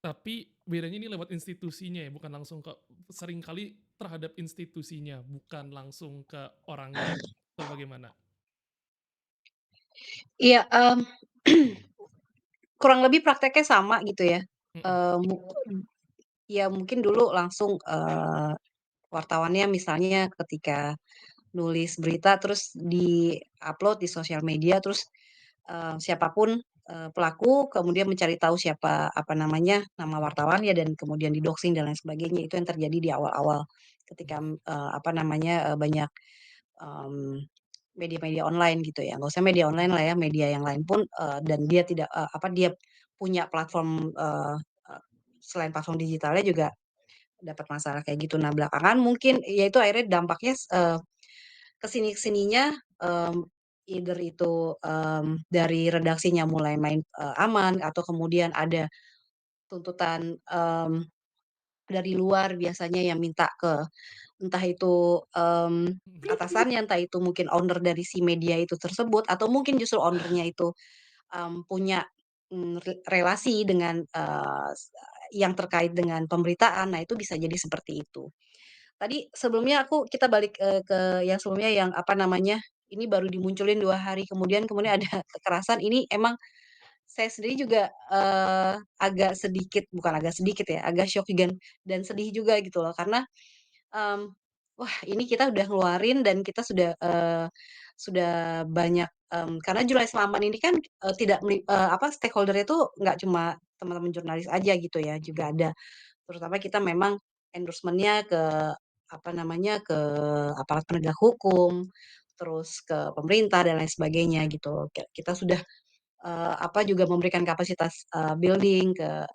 tapi bedanya ini lewat institusinya ya, bukan langsung ke seringkali terhadap institusinya, bukan langsung ke orangnya. Atau bagaimana? Iya, kurang lebih prakteknya sama gitu ya. Mhm. Eee, mu Ya mungkin dulu langsung, wartawannya misalnya ketika nulis berita terus di-upload di sosial media terus, siapa pelaku kemudian mencari tahu siapa, apa namanya, nama Mhm. wartawannya dan kemudian di-doxing dan lain sebagainya. Itu yang terjadi di awal-awal ketika, Mhm. apa namanya, banyak, mmm, media-media online gitu ya, nggak usah media online lah ya, media yang lain pun, dan dia tidak, dia punya platform, eee, selain platform digitalnya juga dapat masalah kayak gitu. Nah belakangan mungkin ya itu akhirnya dampaknya ke sininya, either itu, dari redaksinya mulai main, aman atau kemudian ada tuntutan, dari luar biasanya yang minta ke entah itu, atasannya, entah itu mungkin owner dari si media itu tersebut, atau mungkin justru owner-nya itu, punya, relasi dengan, yang terkait dengan pemberitaan. Nah itu bisa jadi seperti itu. Tadi sebelumnya kita balik, ke yang sebelumnya yang apa namanya, ini baru dimunculin 2 hari kemudian ada Mhm. kekerasan, ini emang saya sendiri juga, agak sedikit bukan agak sedikit ya, agak syok dan sedih juga gitu loh karena, mmm, wah ini kita udah ngeluarin dan kita sudah banyak, karena jurnalis aman ini kan, tidak stakeholder-nya itu nggak cuma teman-teman jurnalis aja gitu ya, juga Mhm. ada terutama kita memang endorsement-nya ke, apa namanya, ke aparat penegak hukum, terus ke pemerintah dan lain sebagainya gitu. Kita sudah, juga memberikan kapasitas, building ke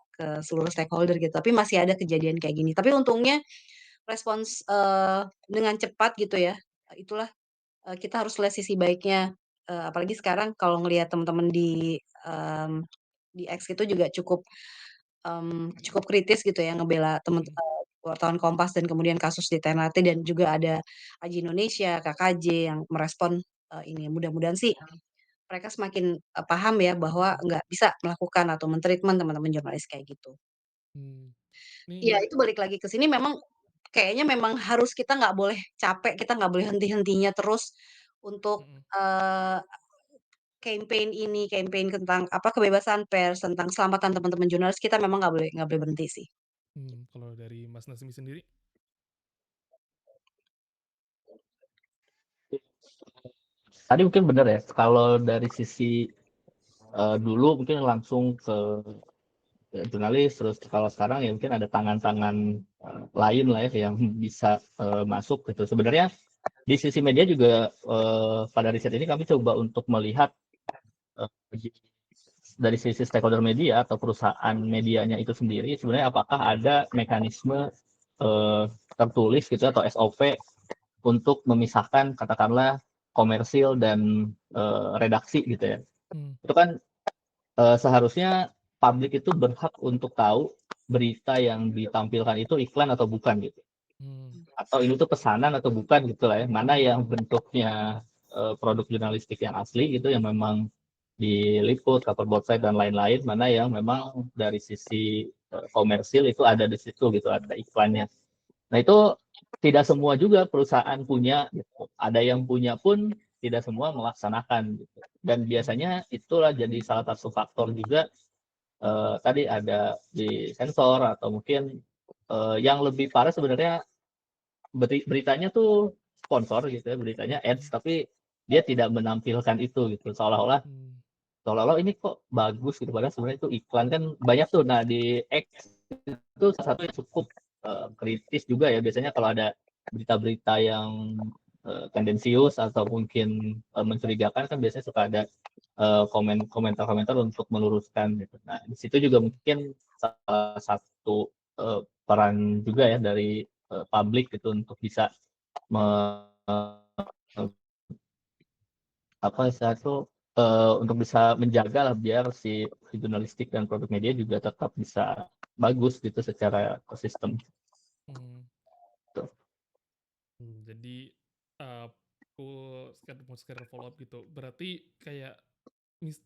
seluruh stakeholder gitu, tapi masih ada kejadian kayak gini. Tapi untungnya respons, dengan cepat gitu ya, itulah, kita harus lihat sisi baiknya, apalagi sekarang kalau ngelihat teman-teman di X itu juga cukup kritis gitu ya ngebela Mhm. wartawan Kompas dan kemudian kasus di Ternate dan juga ada Aji Indonesia, KKJ yang merespon, ini. Mudah-mudahan sih mereka semakin, paham ya bahwa nggak bisa melakukan atau teman-teman jurnalis kayak gitu. Mmm. Iya Nih itu balik lagi ke sini memang kayaknya memang harus kita nggak boleh capek, kita nggak boleh henti-hentinya terus untuk, mhm. campaign tentang apa, kebebasan pers, tentang keselamatan teman-teman jurnalis, kita memang nggak boleh berhenti sih. Kalau dari Mas Nazmi sendiri? Tadi mungkin benar ya, kalau dari sisi dulu mungkin langsung ke jurnalis, terus kalau sekarang ya mungkin ada tangan-tangan lain lah ya yang bisa masuk gitu. Sebenarnya di sisi media juga pada riset ini kami coba untuk melihat eh, dari sisi stakeholder media atau perusahaan medianya itu sendiri sebenarnya apakah ada mekanisme tertulis gitu atau SOP untuk memisahkan katakanlah komersil dan redaksi gitu ya. Hmm. Itu kan seharusnya publik itu berhak untuk tahu berita yang ditampilkan itu iklan atau bukan gitu. Atau ini tuh pesanan atau bukan gitu lah ya. Mana yang bentuknya produk jurnalistik yang asli gitu yang memang diliput, cover both side dan lain-lain, mana yang memang dari sisi komersil itu ada di situ gitu, ada iklannya. Nah itu tidak semua juga perusahaan punya gitu. Ada yang punya pun tidak semua melaksanakan gitu. Dan biasanya itulah jadi salah satu faktor juga tadi ada di sensor atau mungkin yang lebih parah sebenarnya beritanya tuh sponsor gitu ya, beritanya ads tapi dia tidak menampilkan itu gitu. Seolah-olah ini kok bagus gitu padahal sebenarnya itu iklan kan banyak tuh. Nah di X itu salah satu yang cukup kritis juga ya biasanya kalau ada berita-berita yang tendensius atau mungkin mencurigakan kan biasanya suka ada komentar-komentar untuk meluruskan gitu. Nah di situ juga mungkin salah satu peran juga ya dari publik gitu untuk bisa untuk bisa menjaga lah biar si jurnalistik dan produk media juga tetap bisa bagus gitu secara ekosistem. Tuh. Jadi aku mau sekedar follow up gitu. Berarti kayak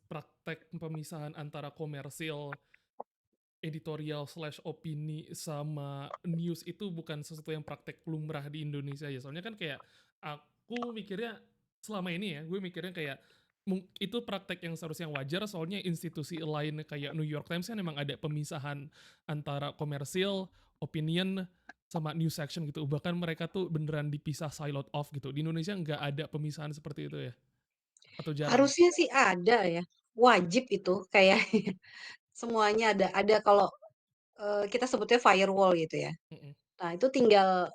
praktek pemisahan antara komersil, editorial slash opini sama news itu bukan sesuatu yang praktek lumrah di Indonesia ya. Soalnya kan kayak aku mikirnya selama ini ya, gue mikirnya kayak itu praktek yang seharusnya wajar soalnya institusi lain kayak New York Times kan memang ada pemisahan antara komersil, opinion, sama news section gitu. Bahkan mereka tuh beneran dipisah siloed off gitu. Di Indonesia nggak ada pemisahan seperti itu ya? Atau jarang? Harusnya sih ada ya, wajib itu kayak semuanya ada kalau, kita sebutnya firewall gitu ya. Mm-mm. Nah itu tinggal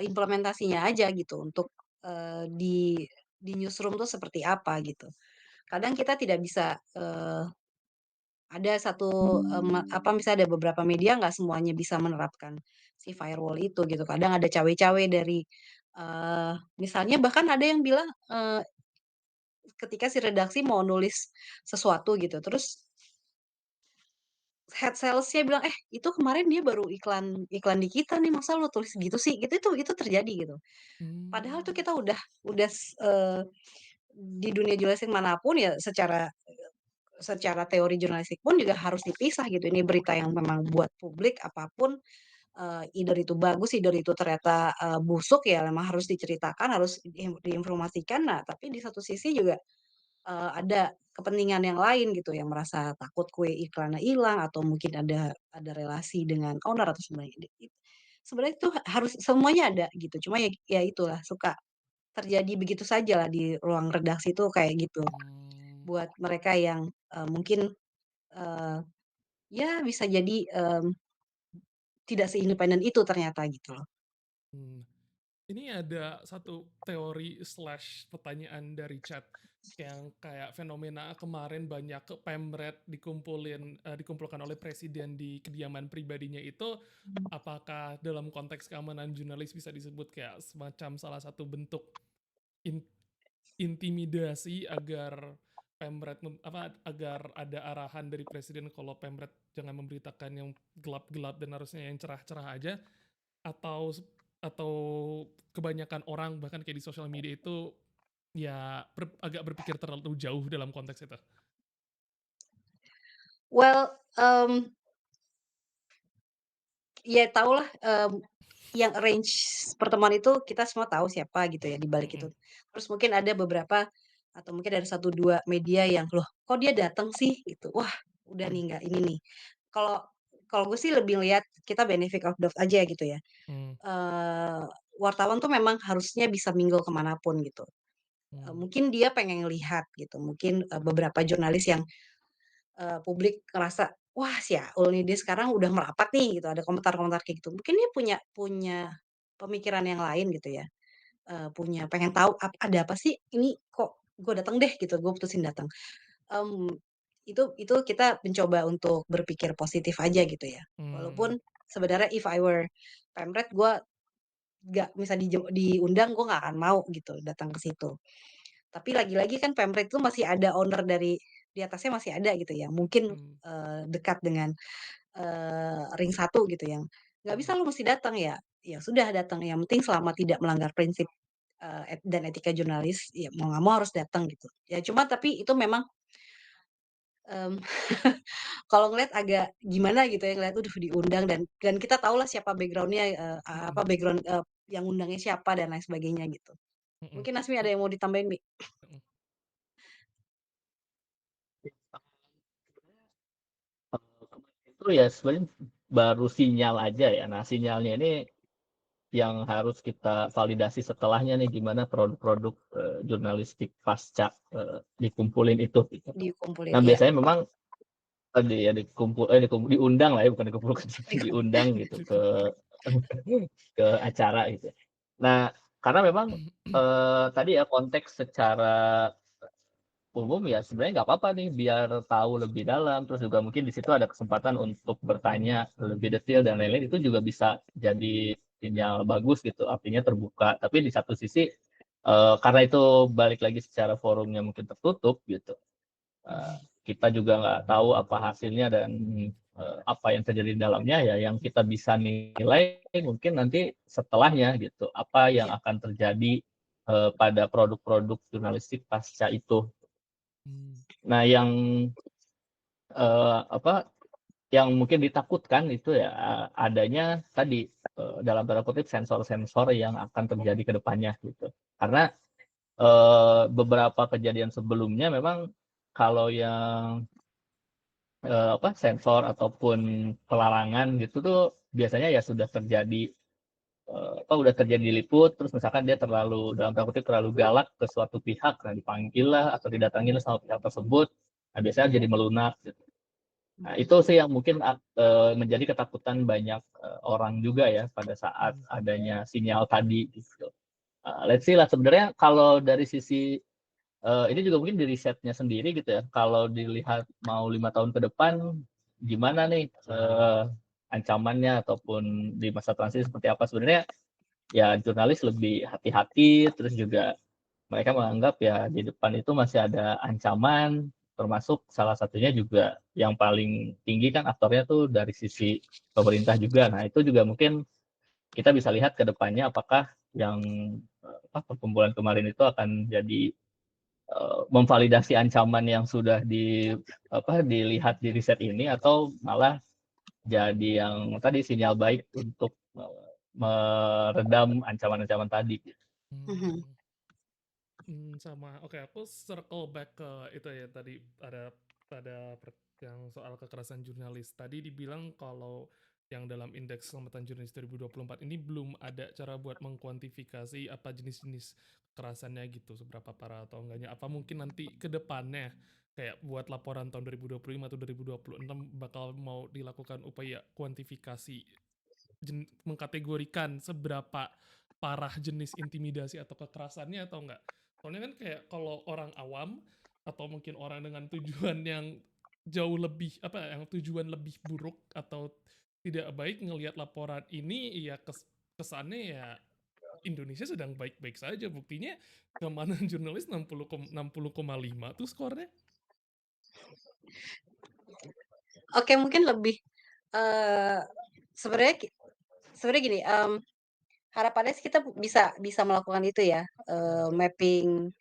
implementasinya aja gitu untuk, di newsroom tuh seperti apa gitu. Kadang kita tidak bisa, ada satu, misalnya ada beberapa media nggak semuanya bisa menerapkan si firewall itu gitu. Kadang ada cawe-cawe dari, misalnya bahkan ada yang bilang, ketika si redaksi mau nulis sesuatu gitu, terus head sales-nya bilang, "Eh, itu kemarin dia baru iklan iklan di kita nih, masa lo tulis gitu sih?" Gitu, itu terjadi gitu. Padahal tuh Hmm. kita udah di dunia jurnalistik manapun ya secara secara teori jurnalistik pun juga harus dipisah gitu. Ini berita yang memang buat publik apapun, either itu bagus, either itu ternyata, busuk ya memang harus diceritakan, harus diinformasikan. Nah, tapi di satu sisi juga ada kepentingan yang lain gitu yang merasa takut kue iklannya hilang atau mungkin ada relasi dengan owner atau sebenarnya itu harus semuanya ada gitu. Cuma ya itulah suka terjadi begitu saja lah di ruang redaksi itu kayak gitu. Hmm. Buat mereka yang, mungkin, eee, ya bisa jadi, tidak seindependen itu ternyata gitu loh. Hmm. Ini ada satu teori slash pertanyaan dari chat yang kayak fenomena kemarin banyak ke pemret dikumpulkan oleh presiden di kediaman pribadinya itu apakah dalam konteks keamanan jurnalis bisa disebut kayak semacam salah satu bentuk in- intimidasi agar agar ada arahan dari presiden kalau pemret jangan memberitakan yang gelap-gelap dan harusnya yang cerah-cerah aja atau atau kebanyakan orang bahkan kayak di sosial media itu ya agak berpikir terlalu jauh dalam konteks itu. Well, ya tahulah, yang arrange pertemuan itu kita semua tahu siapa gitu ya di balik itu. Mm-mm. Terus mungkin ada beberapa atau mungkin dari 1, 2 media yang, "Loh kok dia datang sih?" Gitu. Wah udah Mmm, nih nggak ini nih. Kalau kalau gue sih lebih lihat kita benefit of doubt aja gitu ya. mmm, Eee, Wartawan tuh memang harusnya bisa mingle ke mana pun gitu. mmm, Mungkin dia pengen ngelihat gitu, mungkin, beberapa jurnalis yang, publik ngerasa, "Wah si Aul nih, dia sekarang udah merapat nih," gitu, ada komentar-komentar kayak gitu. Mungkin dia punya punya pemikiran yang lain gitu ya, punya pengen tahu ada apa sih ini kok gue datang deh gitu, gue putusin datang. Mmm, itu kita mencoba untuk berpikir positif aja gitu ya. mmm, Walaupun sebenarnya if I were Pemret, gue nggak misal diundang, gue nggak akan mau gitu datang ke situ. Tapi lagi-lagi kan Pemret itu masih ada owner dari di atasnya masih ada gitu ya, mungkin, mmm, dekat dengan, ring satu gitu yang, "Nggak bisa mhm, lu mesti datang ya." Ya sudah datang, yang penting selama tidak melanggar prinsip, dan etika jurnalis, ya mau nggak mau harus datang gitu. Ya cuma tapi itu memang, mmm, kalau ngelihat agak gimana gitu ya ngelihat, diundang dan kita tahulah siapa background-nya, mhm, apa background, yang undangnya siapa dan lain sebagainya gitu. mhm, Mungkin Nasmi ada mmm, yang mau ditambahin, Mi? mhm, Kemarin itu ya sebenarnya baru sinyal aja ya. Nah, sinyalnya ini yang harus kita validasi setelahnya nih gimana produk-produk, jurnalistik pasca, dikumpulin itu gitu. Dikumpulin, Nah, iya. biasanya memang tadi ya diundang lah ya, bukan dikumpulkan, diundang gitu gitu. ke acara gitu. Nah, karena memang, tadi ya konteks secara umum ya sebenarnya nggak apa-apa nih biar tahu lebih dalam, terus juga mungkin di situ ada kesempatan untuk bertanya lebih detail dan lain-lain, itu juga bisa jadi sinyal bagus gitu, artinya terbuka. Tapi di satu sisi, karena itu balik lagi secara forumnya mungkin tertutup gitu, eee, Mhm, kita juga nggak tahu apa hasilnya dan, apa yang terjadi di dalamnya, ya yang kita bisa nilai mungkin nanti setelahnya gitu, apa yang Iya, akan terjadi, pada produk-produk jurnalistik pasca itu. mmm, Nah yang, apa, yang mungkin ditakutkan itu ya adanya tadi, dalam tanda kutip "sensor-sensor" yang akan terjadi ke depannya gitu. Karena, beberapa kejadian sebelumnya memang kalau yang, apa, sensor ataupun pelarangan gitu tuh biasanya ya sudah terjadi, apa, udah terjadi diliput, terus misalkan dia terlalu dalam tanda kutip "terlalu galak" ke suatu pihak, nah dipanggillah atau didatangilah sama pihak tersebut, nah biasanya jadi melunak gitu. Nah, itu sih yang mungkin menjadi ketakutan banyak, orang juga ya pada saat mhm, adanya sinyal tadi gitu. Let's see lah sebenarnya kalau dari sisi, ini juga mungkin di risetnya sendiri gitu ya, kalau dilihat mau 5 tahun ke depan gimana nih, ancamannya ataupun di masa transisi seperti apa, sebenarnya ya jurnalis lebih hati-hati, terus juga mereka menganggap ya di depan itu masih ada ancaman, termasuk salah satunya juga yang paling tinggi kan aktornya tuh dari sisi pemerintah juga. Nah, itu juga mungkin kita bisa lihat ke depannya apakah yang, apa, perkumpulan kemarin itu akan jadi, memvalidasi ancaman yang sudah apa, dilihat di riset ini atau malah jadi yang tadi sinyal baik untuk, meredam ancaman-ancaman tadi. mhm, mmm. Sama. Oke, aku circle back ke itu ya tadi yang soal kekerasan jurnalis. Tadi dibilang kalau yang dalam indeks keselamatan jurnalis 2024 ini belum ada cara buat mengkuantifikasi apa jenis-jenis kekerasannya gitu, seberapa parah atau enggaknya. Apa mungkin nanti ke depannya kayak buat laporan tahun 2025 atau 2026 bakal mau dilakukan upaya kuantifikasi mengkategorikan seberapa parah jenis intimidasi atau kekerasannya atau enggak. Soalnya kan kayak kalau orang awam atau mungkin orang dengan tujuan yang jauh lebih apa yang tujuan lebih buruk atau tidak baik ngelihat laporan ini ya kesannya ya Indonesia sedang baik-baik saja, buktinya keamanan jurnalis 60,5 tuh skornya. oke mungkin lebih, eee, sebenarnya sebenarnya gini, harapannya sih kita bisa bisa melakukan itu ya, Hmm, mapping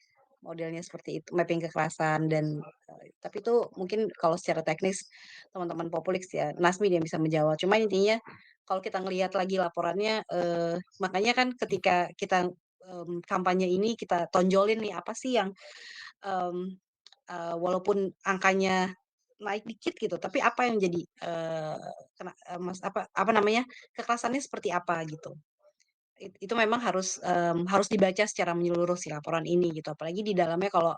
modelnya seperti itu, mapping kekerasan dan, tapi itu mungkin kalau secara teknis teman-teman Populix ya, Nasmi yang bisa menjawab. Cuma intinya kalau kita ngelihat lagi laporannya, makanya kan ketika kita, kampanye ini kita tonjolin nih apa sih yang mmm, walaupun angkanya naik dikit gitu, tapi apa yang jadi, apa namanya, kekerasannya seperti apa gitu. Itu memang harus dibaca secara menyeluruh si laporan ini gitu, apalagi di dalamnya kalau,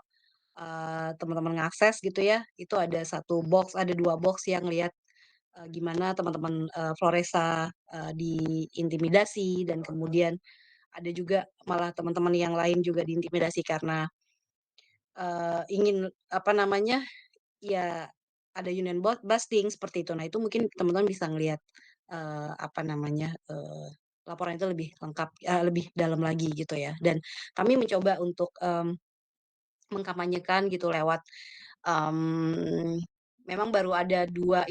teman-teman ngakses gitu ya, itu ada 2 box yang lihat, gimana teman-teman, Floresa, diintimidasi dan kemudian ada juga malah teman-teman yang lain juga diintimidasi karena, ingin apa namanya, ya ada union busting seperti itu. Nah itu mungkin teman-teman bisa ngelihat, apa namanya, laporan itu lebih lengkap, lebih dalam lagi gitu ya. Dan kami mencoba untuk, mengkampanyekan gitu lewat, mmm, memang baru ada 2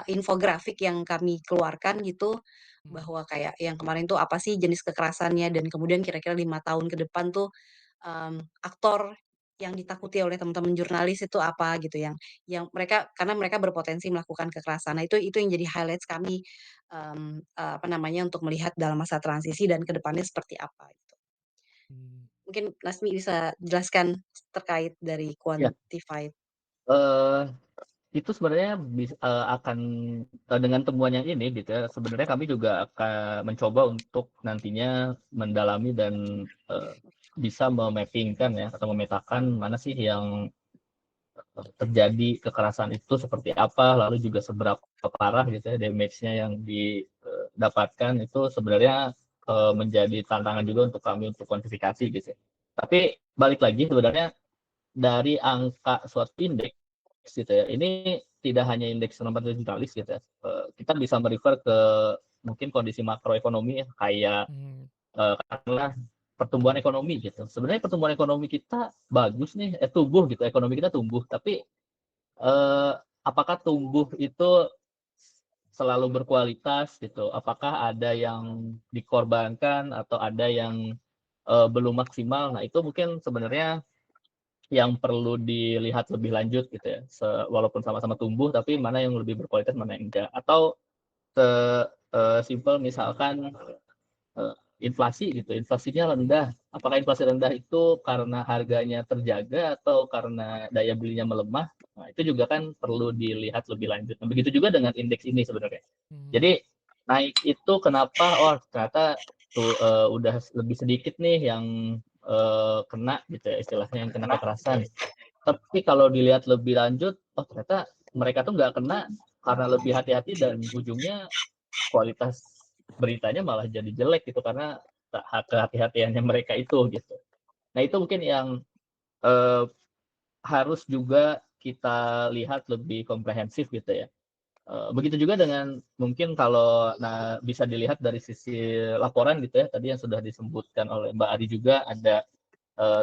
infografik yang kami keluarkan gitu, Hmm. bahwa kayak yang kemarin tuh apa sih jenis kekerasannya dan kemudian kira-kira 5 tahun ke depan tuh, aktor yang ditakuti oleh teman-teman jurnalis itu apa gitu, yang mereka karena mereka berpotensi melakukan kekerasan. Nah itu yang jadi highlights kami, apa namanya, untuk melihat dalam masa transisi dan ke depannya seperti apa gitu. Hmm. Mungkin Lasmi bisa jelaskan terkait dari Ya, quantified. eh, itu sebenarnya akan dengan temuan yang ini gitu ya, sebenarnya kami juga akan mencoba untuk nantinya mendalami dan bisa memappingkan ya atau memetakan mana sih yang terjadi kekerasan itu seperti apa, lalu juga seberapa parah gitu ya damage-nya yang didapatkan itu sebenarnya menjadi tantangan juga untuk kami untuk kuantifikasi gitu ya. Tapi balik lagi sebenarnya dari angka suatu indeks gitu ya, ini tidak hanya indeks keselamatan jurnalis gitu ya. Kita bisa merefer ke mungkin kondisi makroekonomi ya, kayak Hmm. katakanlah pertumbuhan ekonomi gitu. Sebenarnya pertumbuhan ekonomi kita bagus nih, tumbuh gitu, ekonomi kita tumbuh, tapi apakah tumbuh itu selalu berkualitas gitu? Apakah ada yang dikorbankan atau ada yang belum maksimal? Nah, itu mungkin sebenarnya yang perlu dilihat lebih lanjut gitu ya. Walaupun sama-sama tumbuh, tapi mana yang lebih berkualitas, mana yang enggak. Atau simpel misalkan inflasi gitu, inflasinya rendah. Apakah inflasi rendah itu karena harganya terjaga atau karena daya belinya melemah? Nah, itu juga kan perlu dilihat lebih lanjut. Nah, begitu juga dengan indeks ini sebenarnya. Hmm. Jadi naik itu kenapa? Oh, ternyata tuh udah lebih sedikit nih yang kena gitu ya, istilahnya yang kena kekerasan. Tapi kalau dilihat lebih lanjut, oh ternyata mereka tuh nggak kena karena lebih hati-hati dan ujungnya kualitas beritanya malah jadi jelek gitu karena kehati-hatiannya mereka itu gitu. Nah itu mungkin yang eh, harus juga kita lihat lebih komprehensif gitu ya. Begitu juga dengan mungkin kalau bisa dilihat dari sisi laporan gitu ya, tadi yang sudah disebutkan oleh Mbak Ari juga ada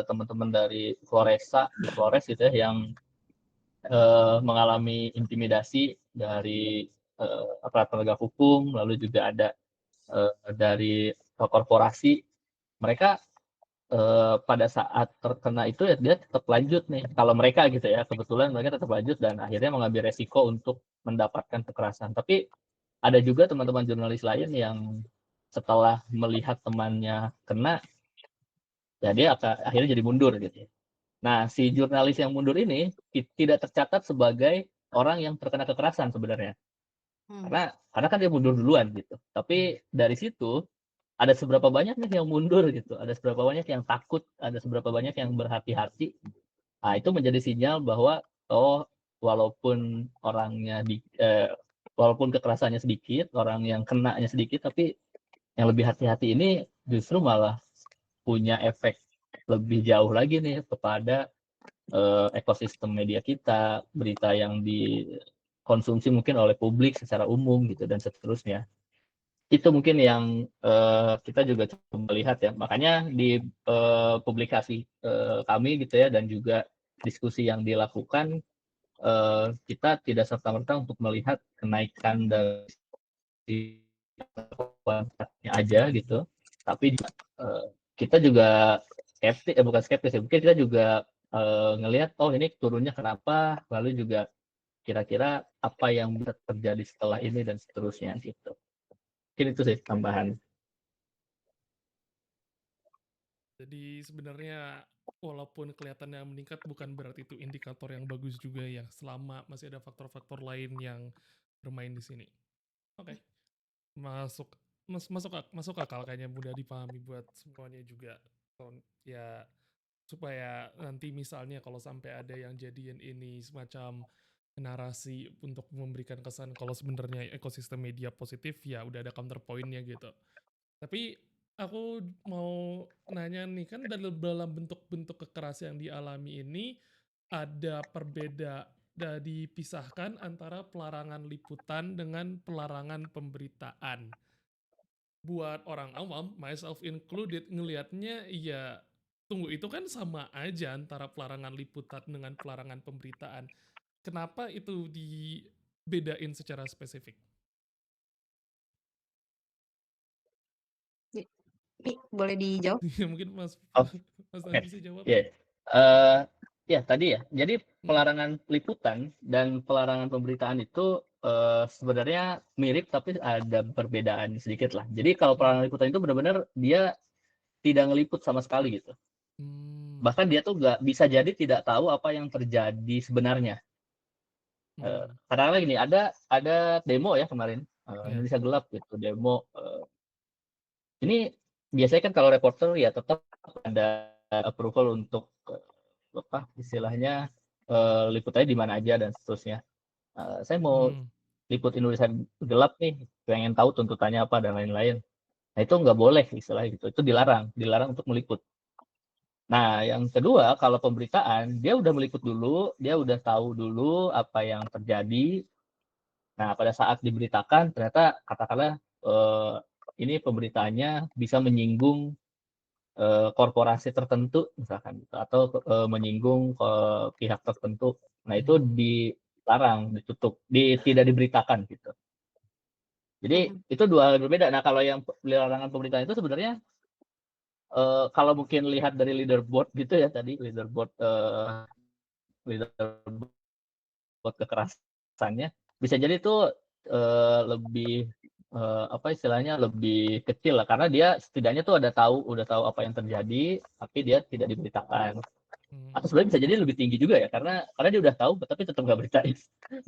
teman-teman dari Flores gitu ya yang mengalami intimidasi dari aparat penegak hukum, lalu juga ada dari korporasi. Mereka pada saat terkena itu ya dia tetap lanjut nih. Kalau mereka gitu ya, kebetulan mereka tetap lanjut dan akhirnya mengambil resiko untuk mendapatkan kekerasan. Tapi ada juga teman-teman jurnalis lain yang setelah melihat temannya kena, ya dia akhirnya jadi mundur gitu. Nah, si jurnalis yang mundur ini tidak tercatat sebagai orang yang terkena kekerasan sebenarnya. Hmm. Karena kan dia mundur duluan gitu. Hmm. Tapi dari situ ada seberapa banyak nih yang mundur gitu, ada seberapa banyak yang takut, ada seberapa banyak yang berhati-hati. Nah, itu menjadi sinyal bahwa oh walaupun walaupun kekerasannya sedikit, orang yang kenanya sedikit, tapi yang lebih hati-hati ini justru malah punya efek lebih jauh lagi nih kepada ekosistem media kita, berita yang dikonsumsi mungkin oleh publik secara umum gitu dan seterusnya. Itu mungkin yang kita juga coba lihat ya. Makanya di publikasi kami gitu ya dan juga diskusi yang dilakukan kita tidak serta-merta untuk melihat kenaikan dari kuantitasnya aja gitu, tapi kita juga bukan skeptis ya, mungkin kita juga ngelihat oh ini turunnya kenapa, lalu juga kira-kira apa yang bisa terjadi setelah ini dan seterusnya gitu. Mungkin itu sih tambahan. Jadi sebenarnya walaupun kelihatannya meningkat bukan berarti itu indikator yang bagus juga ya, selama masih ada faktor-faktor lain yang bermain di sini. Oke, masuk masuk akal kayaknya mudah dipahami buat semuanya juga. Ya supaya nanti misalnya kalau sampai ada yang jadiin ini semacam narasi untuk memberikan kesan kalau sebenarnya ekosistem media positif, ya udah ada counterpoint-nya gitu. Tapi aku mau nanya nih, kan dalam bentuk-bentuk kekerasan yang dialami ini ada dipisahkan antara pelarangan liputan dengan pelarangan pemberitaan. Buat orang awam, myself included, ngelihatnya ya tunggu itu kan sama aja antara pelarangan liputan dengan pelarangan pemberitaan. Kenapa itu dibedain secara spesifik? Mi, boleh dijawab? Mungkin Mas Oh, Mas oke. Tadi bisa jawab? Ya. Eh, ya tadi ya. Jadi Mhm, pelarangan liputan dan pelarangan pemberitaan itu sebenarnya mirip tapi ada perbedaan sedikit lah. Jadi kalau mhm. pelarangan liputan itu benar-benar dia tidak ngeliput sama sekali gitu. Mmm, Bahkan dia tuh nggak bisa jadi tidak tahu apa yang terjadi sebenarnya. mhm, Katakanlah gini, ada demo ya kemarin, iya, Indonesia Gelap gitu, demo, ini biasanya kan kalau reporter ya tetap ada approval untuk, apa istilahnya, liputannya di mana aja dan seterusnya. Saya mau mhm, liput Indonesia Gelap nih, pengen tahu tuntutannya apa dan lain-lain. Nah itu nggak boleh istilahnya gitu, itu dilarang dilarang untuk meliput. Nah yang kedua kalau pemberitaan, dia udah meliput dulu, dia udah tahu dulu apa yang terjadi. Nah, pada saat diberitakan ternyata katakanlah, ini pemberitaannya bisa menyinggung, korporasi tertentu misalkan gitu atau, menyinggung ke pihak tertentu. Nah, itu mmm, dilarang, ditutup, tidak diberitakan gitu. Jadi Mhm. itu 2 hal berbeda. Nah, kalau yang larangan pemberitaan itu sebenarnya, kalau mungkin lihat dari leaderboard gitu ya tadi, leaderboard kekerasannya, bisa jadi itu, lebih, apa istilahnya, lebih kecil lah, karena dia setidaknya tuh udah tahu apa yang terjadi, tapi dia tidak diberitakan. Atau mmm, sebenarnya bisa jadi lebih tinggi juga ya, karena dia udah tahu tapi tetap nggak beritain.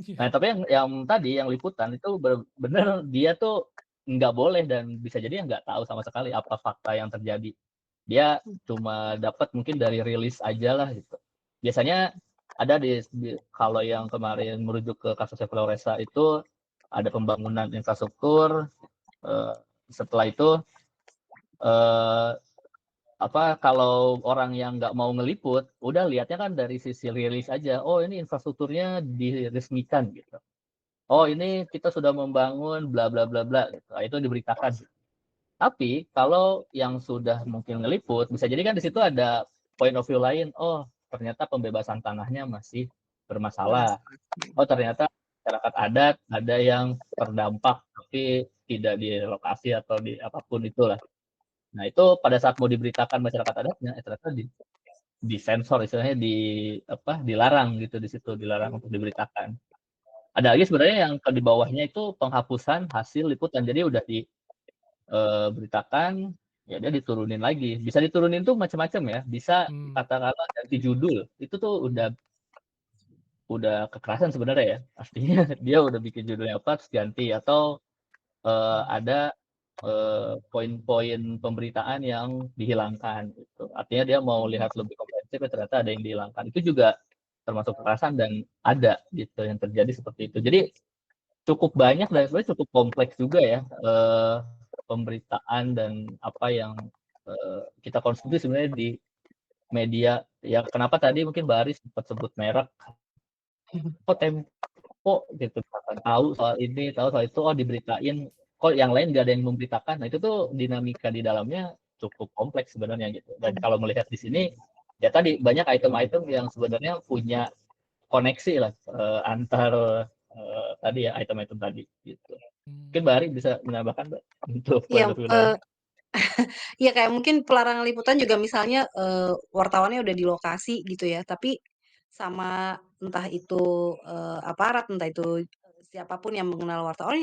iya, Nah, tapi yang tadi, yang liputan itu bener dia tuh nggak boleh dan bisa jadi nggak tahu sama sekali apa fakta yang terjadi. Dia cuma dapat mungkin dari rilis aja lah gitu. Biasanya ada kalau yang kemarin merujuk ke kasusnya Floresa itu ada pembangunan infrastruktur, eee, setelah itu, eee, apa, kalau orang yang nggak mau ngeliput, udah lihatnya kan dari sisi rilis aja, "Oh ini infrastrukturnya diresmikan," gitu. "Oh ini kita sudah membangun bla bla bla bla," gitu. Nah, itu diberitakan. Tapi kalau yang sudah mungkin ngeliput, bisa jadi kan di situ ada point of view lain, oh ternyata pembebasan tanahnya masih bermasalah. Bermasalah. Oh ternyata masyarakat adat ada yang terdampak tapi tidak direlokasi atau di apapun itulah. Nah itu pada saat mau diberitakan masyarakat adatnya, ternyata disensor istilahnya apa dilarang gitu di situ, dilarang untuk diberitakan. Ada lagi sebenarnya yang di bawahnya itu penghapusan hasil liputan. Jadi udah beritakan, ya dia diturunin lagi. Bisa diturunin tuh macam-macam ya, bisa mmm, katakanlah ganti judul, itu tuh udah kekerasan sebenarnya ya. Artinya dia udah bikin judulnya apa, terus ganti atau, mhm, ada, poin-poin pemberitaan yang dihilangkan gitu. Artinya dia mau lihat lebih komprehensif, ya ternyata ada yang dihilangkan. Itu juga termasuk kekerasan dan ada gitu yang terjadi seperti itu. Jadi cukup banyak dan sebenarnya cukup kompleks juga ya, pemberitaan dan apa yang, kita konsumsi sebenarnya di media. Ya kenapa tadi mungkin Mbak Aris sempat sebut merek, kok Tempo gitu misalkan, tahu soal ini, tahu soal itu, oh diberitain, kok yang lain nggak ada yang memberitakan. Nah itu tuh dinamika di dalamnya cukup kompleks sebenarnya gitu. Dan kalau melihat di sini, ya tadi banyak item-item yang sebenarnya punya koneksi lah, antar, tadi ya item-item tadi gitu. Mungkin mmm, Mbak Ari bisa menambahkan Mbak, untuk point Iya, of view lain? iya kayak mungkin pelarangan liputan juga misalnya, wartawannya udah di lokasi gitu ya, tapi sama entah itu, aparat, entah itu, siapa yang mengenal wartawan,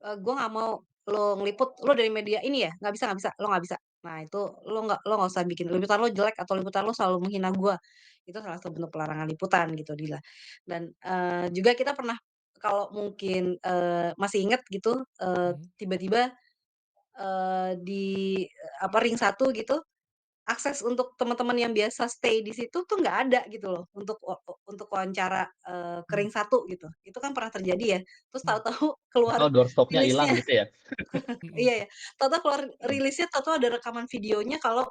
"Oh, "Gua nggak mau lo ngeliput, lo dari media ini ya? Nggak bisa, lo nggak bisa." Nah itu lo nggak usah bikin liputan lo jelek atau liputan lo selalu menghina gua. Itu salah satu bentuk pelarangan liputan gitu, Dila. Dan, juga kita pernah kalau mungkin, masih inget gitu, Mhm, tiba-tiba, di, apa, ring satu gitu, akses untuk teman-teman yang biasa stay di situ tuh nggak ada gitu loh, untuk wawancara, ke mmm, ring 1 gitu. Itu kan pernah terjadi ya, terus mmm, tahu-tahu keluar Oh, doorstop-nya hilang rilisnya. gitu ya? mhm, Iya ya, tahu-tahu keluar Mhm. rilisnya, tahu-tahu ada rekaman videonya kalau,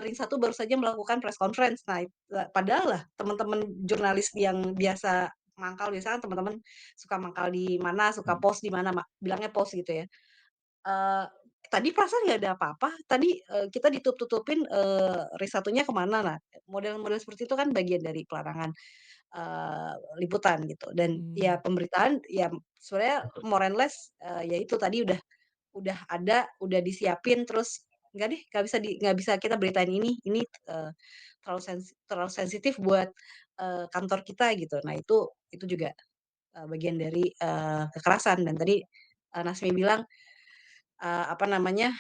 ring satu baru saja melakukan press conference. Nah, padahal lah teman-teman jurnalis yang biasa mangkal, biasanya kan teman-teman suka mangkal di mana, suka Mhm. post di mana, bilangnya post gitu ya. Eee, Tadi perasaan nggak ada apa-apa, tadi, kita ditutup-tutupin, ring satunya ke mana. Nah, model-model seperti itu kan bagian dari pelarangan, liputan gitu. Dan ya mmm, pemberitaan ya sebenarnya Betul. more and less, ya itu tadi udah ada, udah disiapin, terus nggak deh, nggak bisa kita beritain ini, terlalu sensitif buat, kantor kita gitu. Nah itu juga, bagian dari, kekerasan dan tadi, Nasmi bilang, apa namanya,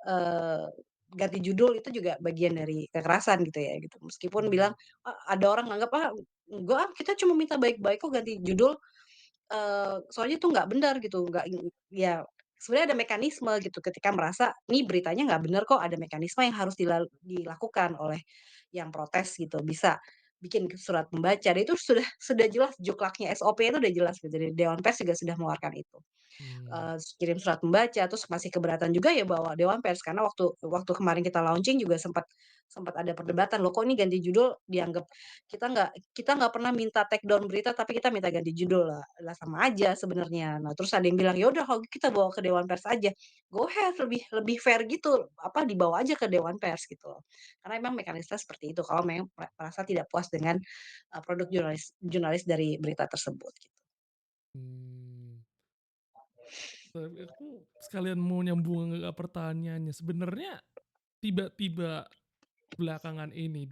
eee, ganti judul itu juga bagian dari kekerasan gitu ya gitu. Meskipun bilang, mmm, ada orang nganggap, "Ah, enggak ah, kita cuma minta baik-baik kok ganti judul." Soalnya itu nggak benar gitu, nggak ya sebenarnya ada mekanisme gitu ketika merasa, "Nih beritanya nggak bener kok," ada mekanisme yang harus dilakukan oleh yang protes gitu. Bisa bikin surat pembaca, dan itu sudah jelas juklaknya SOP itu udah jelas gitu, dari Dewan Pers juga sudah mengeluarkan itu. mmm, Kirim surat pembaca, terus masih keberatan juga ya bawa Dewan Pers, karena waktu waktu kemarin kita launching juga sempat sempat ada perdebatan, "Loh kok ini ganti judul dianggap kita nggak pernah minta take down berita, tapi kita minta ganti judul." Lah lah sama aja sebenarnya. Nah, terus ada yang bilang, "Ya udah kalau gitu kita bawa ke Dewan Pers aja." Go ahead, lebih lebih fair gitu, apa, dibawa aja ke Dewan Pers gitu loh. Karena memang mekanisme seperti itu kalau memang merasa tidak puas dengan, produk jurnalis jurnalis dari berita tersebut gitu. mmm. Tapi aku sekalian mau nyambung ke pertanyaannya, sebenarnya tiba-tiba belakangan ini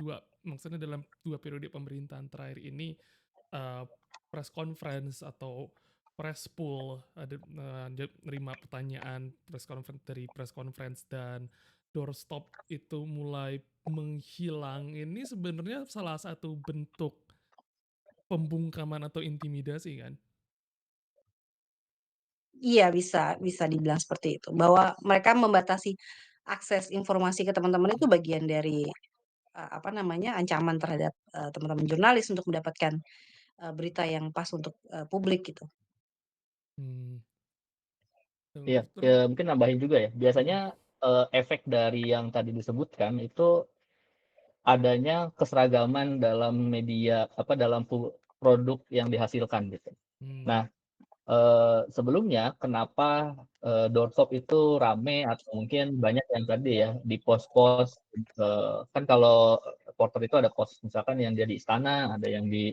maksudnya dalam 2 periode pemerintahan terakhir ini, eee, press conference atau press pool, ada, nerima pertanyaan press conference dan doorstop itu mulai menghilang, ini sebenarnya salah satu bentuk pembungkaman atau intimidasi kan? Iya, bisa bisa dibilang seperti itu, bahwa mereka membatasi akses informasi ke teman-teman itu Mhm, bagian dari, apa namanya, ancaman terhadap, teman-teman jurnalis untuk mendapatkan, berita yang pas untuk, publik gitu. mmm, Iya, terus mungkin nambahin juga ya, biasanya, mhm, efek dari yang tadi disebutkan itu adanya keseragaman dalam media, apa, dalam produk yang dihasilkan gitu. mmm, Nah, sebelumnya kenapa, doorstop itu rame atau mungkin banyak yang tadi ya, di pos-pos, kan kalau reporter itu ada pos misalkan yang dia di istana, ada yang di,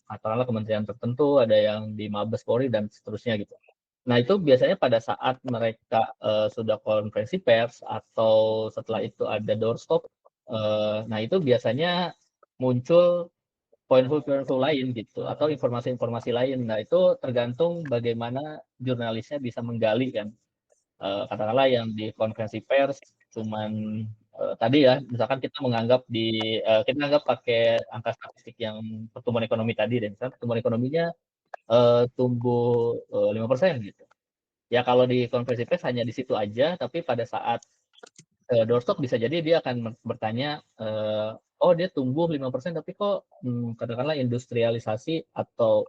katakanlah kementerian tertentu, ada yang di Mabes Polri dan seterusnya gitu. Nah, itu biasanya pada saat mereka, sudah konferensi pers atau setelah itu ada doorstop, nah itu biasanya muncul poin-poin lain gitu atau informasi-informasi lain. Nah, itu tergantung bagaimana jurnalisnya bisa menggali kan, katakanlah yang di konferensi pers cuman, tadi ya misalkan kita anggap pakai angka statistik yang pertumbuhan ekonomi tadi deh, misalkan pertumbuhan ekonominya, tumbuh, 5% gitu. Ya kalau di konferensi pers hanya di situ aja, tapi pada saat, doorstop bisa jadi dia akan bertanya, "Oh dia tumbuh 5% tapi kok, katakanlah industrialisasi atau,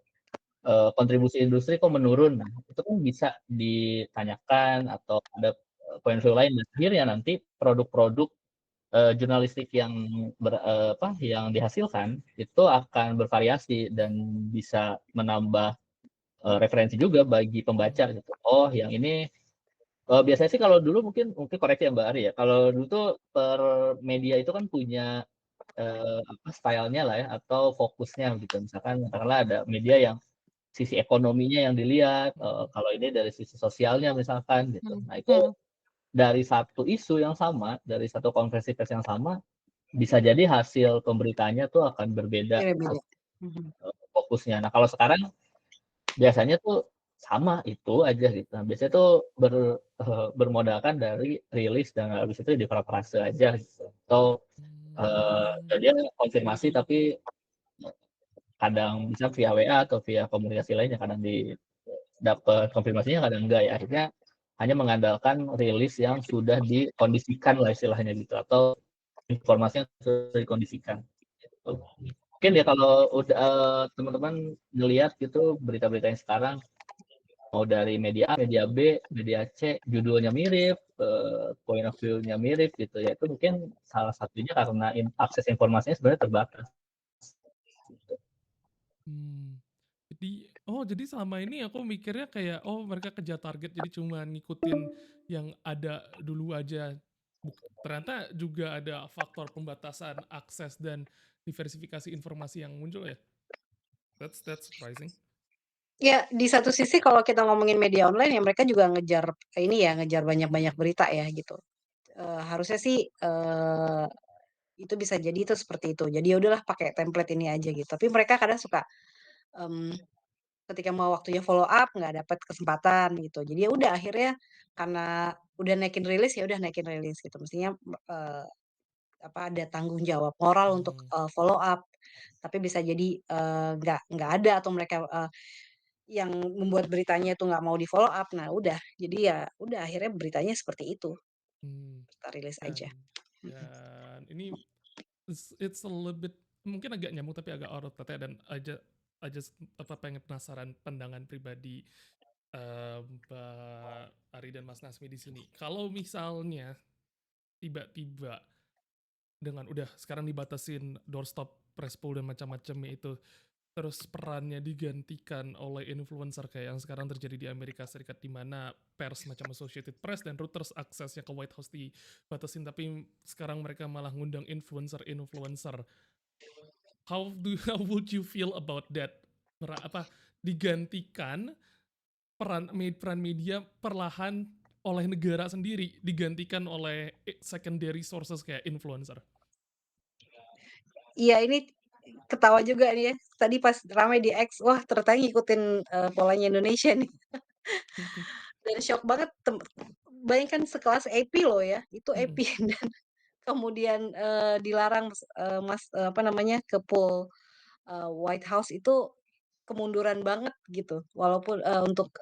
kontribusi industri kok menurun?" Nah, itu kan bisa ditanyakan atau ada, point of view lain dan akhirnya nanti produk-produk, jurnalistik yang yang dihasilkan itu akan bervariasi dan bisa menambah, referensi juga bagi pembaca mmm, gitu. Oh yang ini biasanya sih kalau dulu mungkin mungkin koreksi ya Mbak Ari ya, kalau dulu tuh per media itu kan punya, apa, style-nya lah ya atau fokusnya gitu. Misalkan katakanlah ada media yang sisi ekonominya yang dilihat, mhm, kalau ini dari sisi sosialnya misalkan gitu. Mhm Nah itu mhm. dari satu isu yang sama, dari satu konferensi pers yang sama, bisa jadi hasil pemberitaannya tuh akan berbeda Beda-beda. Mhm. fokusnya. Nah kalau sekarang biasanya tuh sama itu aja gitu. Nah, biasanya tuh bermodalkan dari rilis dan habis itu diparafrase aja gitu. Atau Mmm. dia konfirmasi tapi kadang bisa via WA atau via komunikasi lainnya, kadang dapat konfirmasinya, kadang enggak ya. Akhirnya hanya mengandalkan rilis yang sudah dikondisikan lah istilahnya gitu, atau informasi yang sudah dikondisikan gitu. Mungkin ya kalau udah teman-teman ngelihat gitu berita-berita yang sekarang, mau dari media A, media B, media C, judulnya mirip, point of view-nya mirip gitu ya, itu mungkin salah satunya karena akses informasinya sebenarnya terbatas gitu. Mmm. Jadi selama ini aku mikirnya kayak, oh mereka kejar target jadi cuma ngikutin yang ada dulu aja. Ternyata juga ada faktor pembatasan akses dan diversifikasi informasi yang muncul ya? That's surprising. Ya, di satu sisi kalau kita ngomongin media online ya mereka juga ngejar ini ya, ngejar banyak-banyak berita ya gitu. Harusnya sih, itu bisa jadi itu seperti itu. Jadi ya udahlah pakai template ini aja gitu. Tapi mereka kadang suka, mmm, ketika mau waktunya follow up nggak dapet kesempatan gitu. Jadi ya udah akhirnya karena udah naikin rilis, ya udah naikin rilis gitu. Mestinya, eee, ada tanggung jawab moral untuk, Mmm, follow up. Tapi bisa jadi, nggak ada atau mereka, yang membuat beritanya itu nggak mau di-follow up. Nah udah, jadi ya udah akhirnya beritanya seperti itu, mmm, kita rilis dan aja. Mhm. dan ini it's a little bit mungkin agak nyambung tapi agak out of touch ya dan I just pengen penasaran pandangan pribadi, Mbak Ari dan Mas Nasmi di sini. Kalau misalnya tiba-tiba dengan udah sekarang dibatasin doorstop, press pull dan macam-macamnya itu, terus perannya digantikan oleh influencer kayak yang sekarang terjadi di Amerika Serikat di mana pers macam Associated Press dan Reuters aksesnya ke White House dibatasin tapi sekarang mereka malah ngundang influencer-influencer. How would you feel about that? Digantikan peran media perlahan oleh negara sendiri, digantikan oleh secondary sources kayak influencer. Iya ini ketawa juga nih ya, tadi pas ramai di X, wah ternyata ngikutin, polanya Indonesia nih. Dan syok banget bayangkan sekelas AP loh ya, itu AP Mhm, dan kemudian, dilarang apa namanya, ke pool, White House itu kemunduran banget gitu. Walaupun, untuk,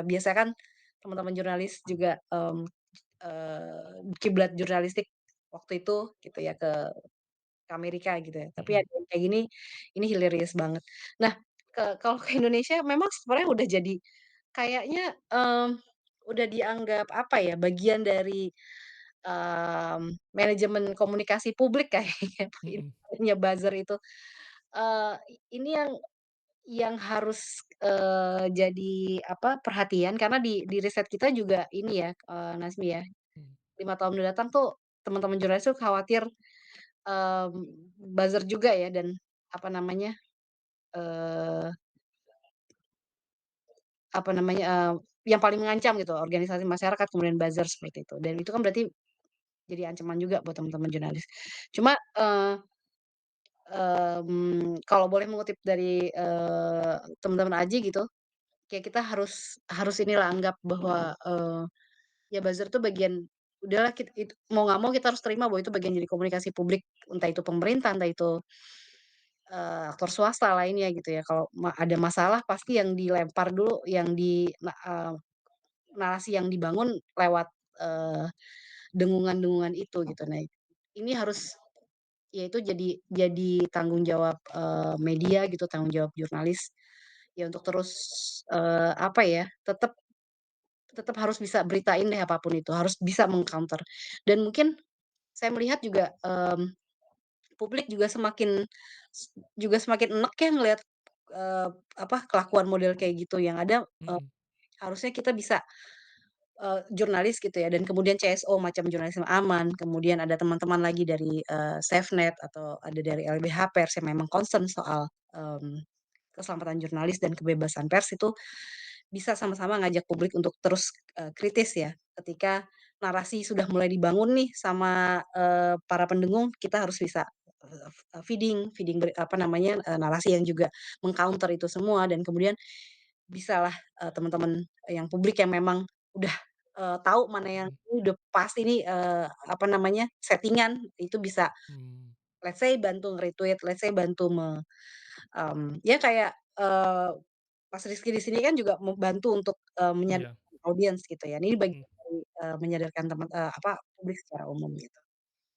biasanya kan teman-teman jurnalis juga, kiblat jurnalistik waktu itu gitu ya ke Amerika gitu ya. Tapi mhm, ada yang kayak gini, ini hilarious banget. Nah, kalau ke Indonesia memang sebenarnya udah jadi kayaknya, udah dianggap apa ya, bagian dari, manajemen komunikasi publik kayaknya mhm, ininya buzzer itu. Ini yang harus, jadi apa, perhatian karena di riset kita juga ini ya, Nazmi ya, mhm. 5 tahun mendatang tuh teman-teman jurnalis tuh khawatir, mmm, buzzer juga ya dan apa namanya, eee, yang paling mengancam gitu, organisasi masyarakat kemudian buzzer seperti itu. Dan itu kan berarti jadi ancaman juga buat teman-teman jurnalis. Cuma, kalau boleh mengutip dari, teman-teman Aji gitu, kayak kita harus harus inilah anggap bahwa, ya buzzer tuh bagian udahlah mau nggak mau kita harus terima bahwa itu bagian dari komunikasi publik, entah itu pemerintah, entah itu, aktor swasta lainnya gitu ya. Kalau ada masalah pasti yang dilempar dulu, narasi yang dibangun lewat, eee, dengungan-dengungan itu gitu. Nah, ini harus ya itu jadi tanggung jawab, media gitu, tanggung jawab jurnalis, ya untuk terus, apa ya, tetap tetap harus bisa beritain deh apapun itu, harus bisa meng-counter. Dan mungkin saya melihat juga, publik juga semakin enek ya ngelihat, eee, kelakuan model kayak gitu, yang ada, Mhm, harusnya kita bisa, jurnalis gitu ya, dan kemudian CSO macam Jurnalisme Aman, kemudian ada teman-teman lagi dari, SafeNet atau ada dari LBH Pers yang memang concern soal, keselamatan jurnalis dan kebebasan pers itu bisa sama-sama ngajak publik untuk terus, kritis ya. Ketika narasi sudah mulai dibangun nih sama, para pendengung, kita harus bisa, feeding feeding narasi yang juga meng-counter itu semua dan kemudian bisalah, teman-teman yang publik yang memang udah, tahu mana yang Mhm. ini udah pasti nih, apa namanya, settingan, itu bisa Mmm. let's say bantu nge-retweet, let's say bantu ya kayak, Mas Rizky di sini kan juga membantu untuk, Iya. menyadarkan audiens gitu ya. Ini Mhm. bagian dari, menyadarkan apa, publik secara umum gitu.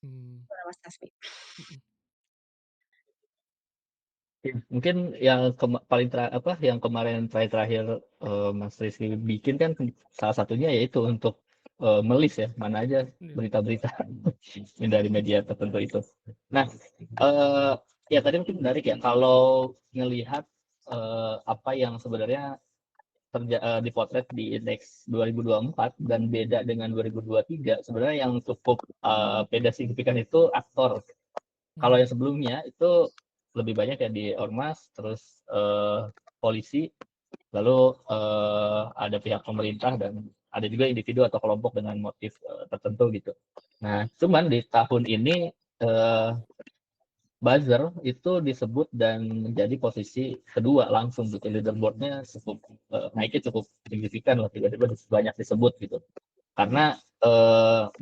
Mmm. Gimana Mas Kasbi? Mhm. Ya, mungkin yang yang kemarin terakhir-terakhir, Mas Rizky bikin kan salah satunya yaitu untuk, me-list ya, mana aja Iya. berita-berita dari media tertentu itu. Nah, ya tadi mungkin menarik ya kalau ngelihat, apa yang sebenarnya dipotret di indeks 2024 dan beda dengan 2023, sebenarnya yang cukup, beda signifikan itu aktor. Kalau yang Mmm. sebelumnya itu lebih banyak ya di ormas, terus, polisi, lalu, ada pihak pemerintah dan ada juga individu atau kelompok dengan motif, tertentu gitu. Nah, cuman di tahun ini, eee, buzzer itu disebut dan menjadi posisi kedua langsung gitu, leaderboard-nya cukup, naiknya cukup signifikan lah, tiba-tiba banyak disebut gitu. Karena,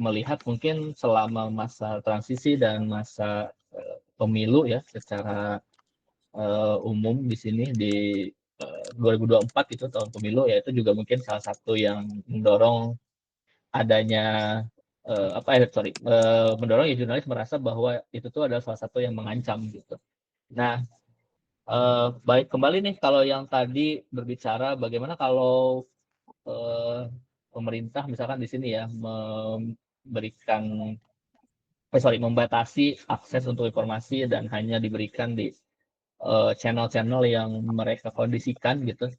melihat mungkin selama masa transisi dan masa, pemilu ya secara, umum di sini di, 2024 itu tahun pemilu, ya itu juga mungkin salah satu yang mendorong adanya, mendorong ya jurnalis merasa bahwa itu tuh adalah salah satu yang mengancam gitu. Nah, baik kembali nih kalau yang tadi berbicara bagaimana kalau, pemerintah misalkan di sini ya memberikan membatasi akses untuk informasi dan hanya diberikan di, channel-channel yang mereka kondisikan gitu.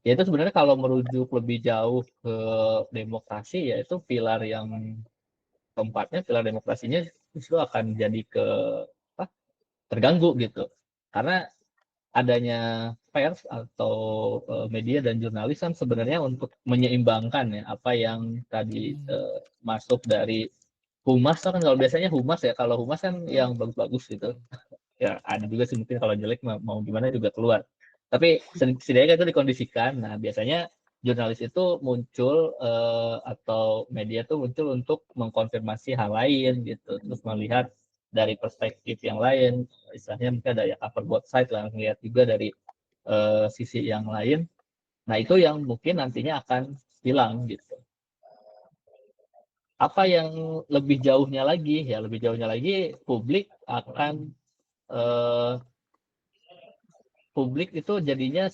Ya itu sebenarnya kalau merujuk lebih jauh ke demokrasi, ya itu pilar yang keempatnya, pilar demokrasinya justru akan jadi apa, terganggu gitu. Karena adanya pers atau, media dan jurnalis kan sebenarnya untuk menyeimbangkan ya apa yang tadi, Mmm. masuk dari humas kan, kalau biasanya humas ya, kalau humas kan yang bagus-bagus gitu. Mhm. Ya ada juga sih mungkin kalau jelek mau gimana juga keluar. Tapi setidaknya itu dikondisikan. Nah, biasanya jurnalis itu muncul, atau media tuh muncul untuk mengkonfirmasi hal lain gitu, terus melihat dari perspektif yang lain, istilahnya mungkin ada ya cover both side lah, melihat juga dari, sisi yang lain. Nah, itu yang mungkin nantinya akan hilang gitu. Apa yang lebih jauhnya lagi, ya lebih jauhnya lagi publik akan, eee publik itu jadinya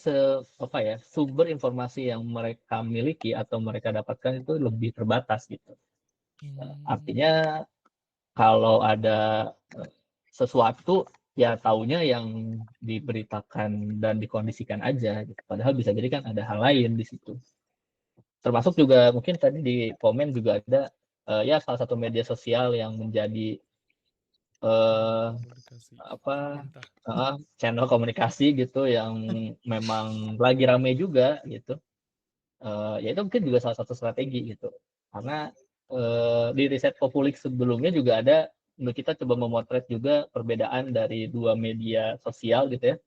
sumber informasi yang mereka miliki atau mereka dapatkan itu lebih terbatas gitu. Mmm. Artinya kalau ada, sesuatu, ya taunya yang diberitakan dan dikondisikan aja gitu, padahal bisa jadi kan ada hal lain di situ. Termasuk juga mungkin tadi di komen juga ada, ya salah satu media sosial yang menjadi, eee, Channel komunikasi apa pemerintah. channel komunikasi gitu yang memang lagi rame juga gitu. Ya itu mungkin juga salah satu strategi gitu. Karena, di riset Populik sebelumnya juga ada, kita coba memotret juga perbedaan dari 2 media sosial gitu ya,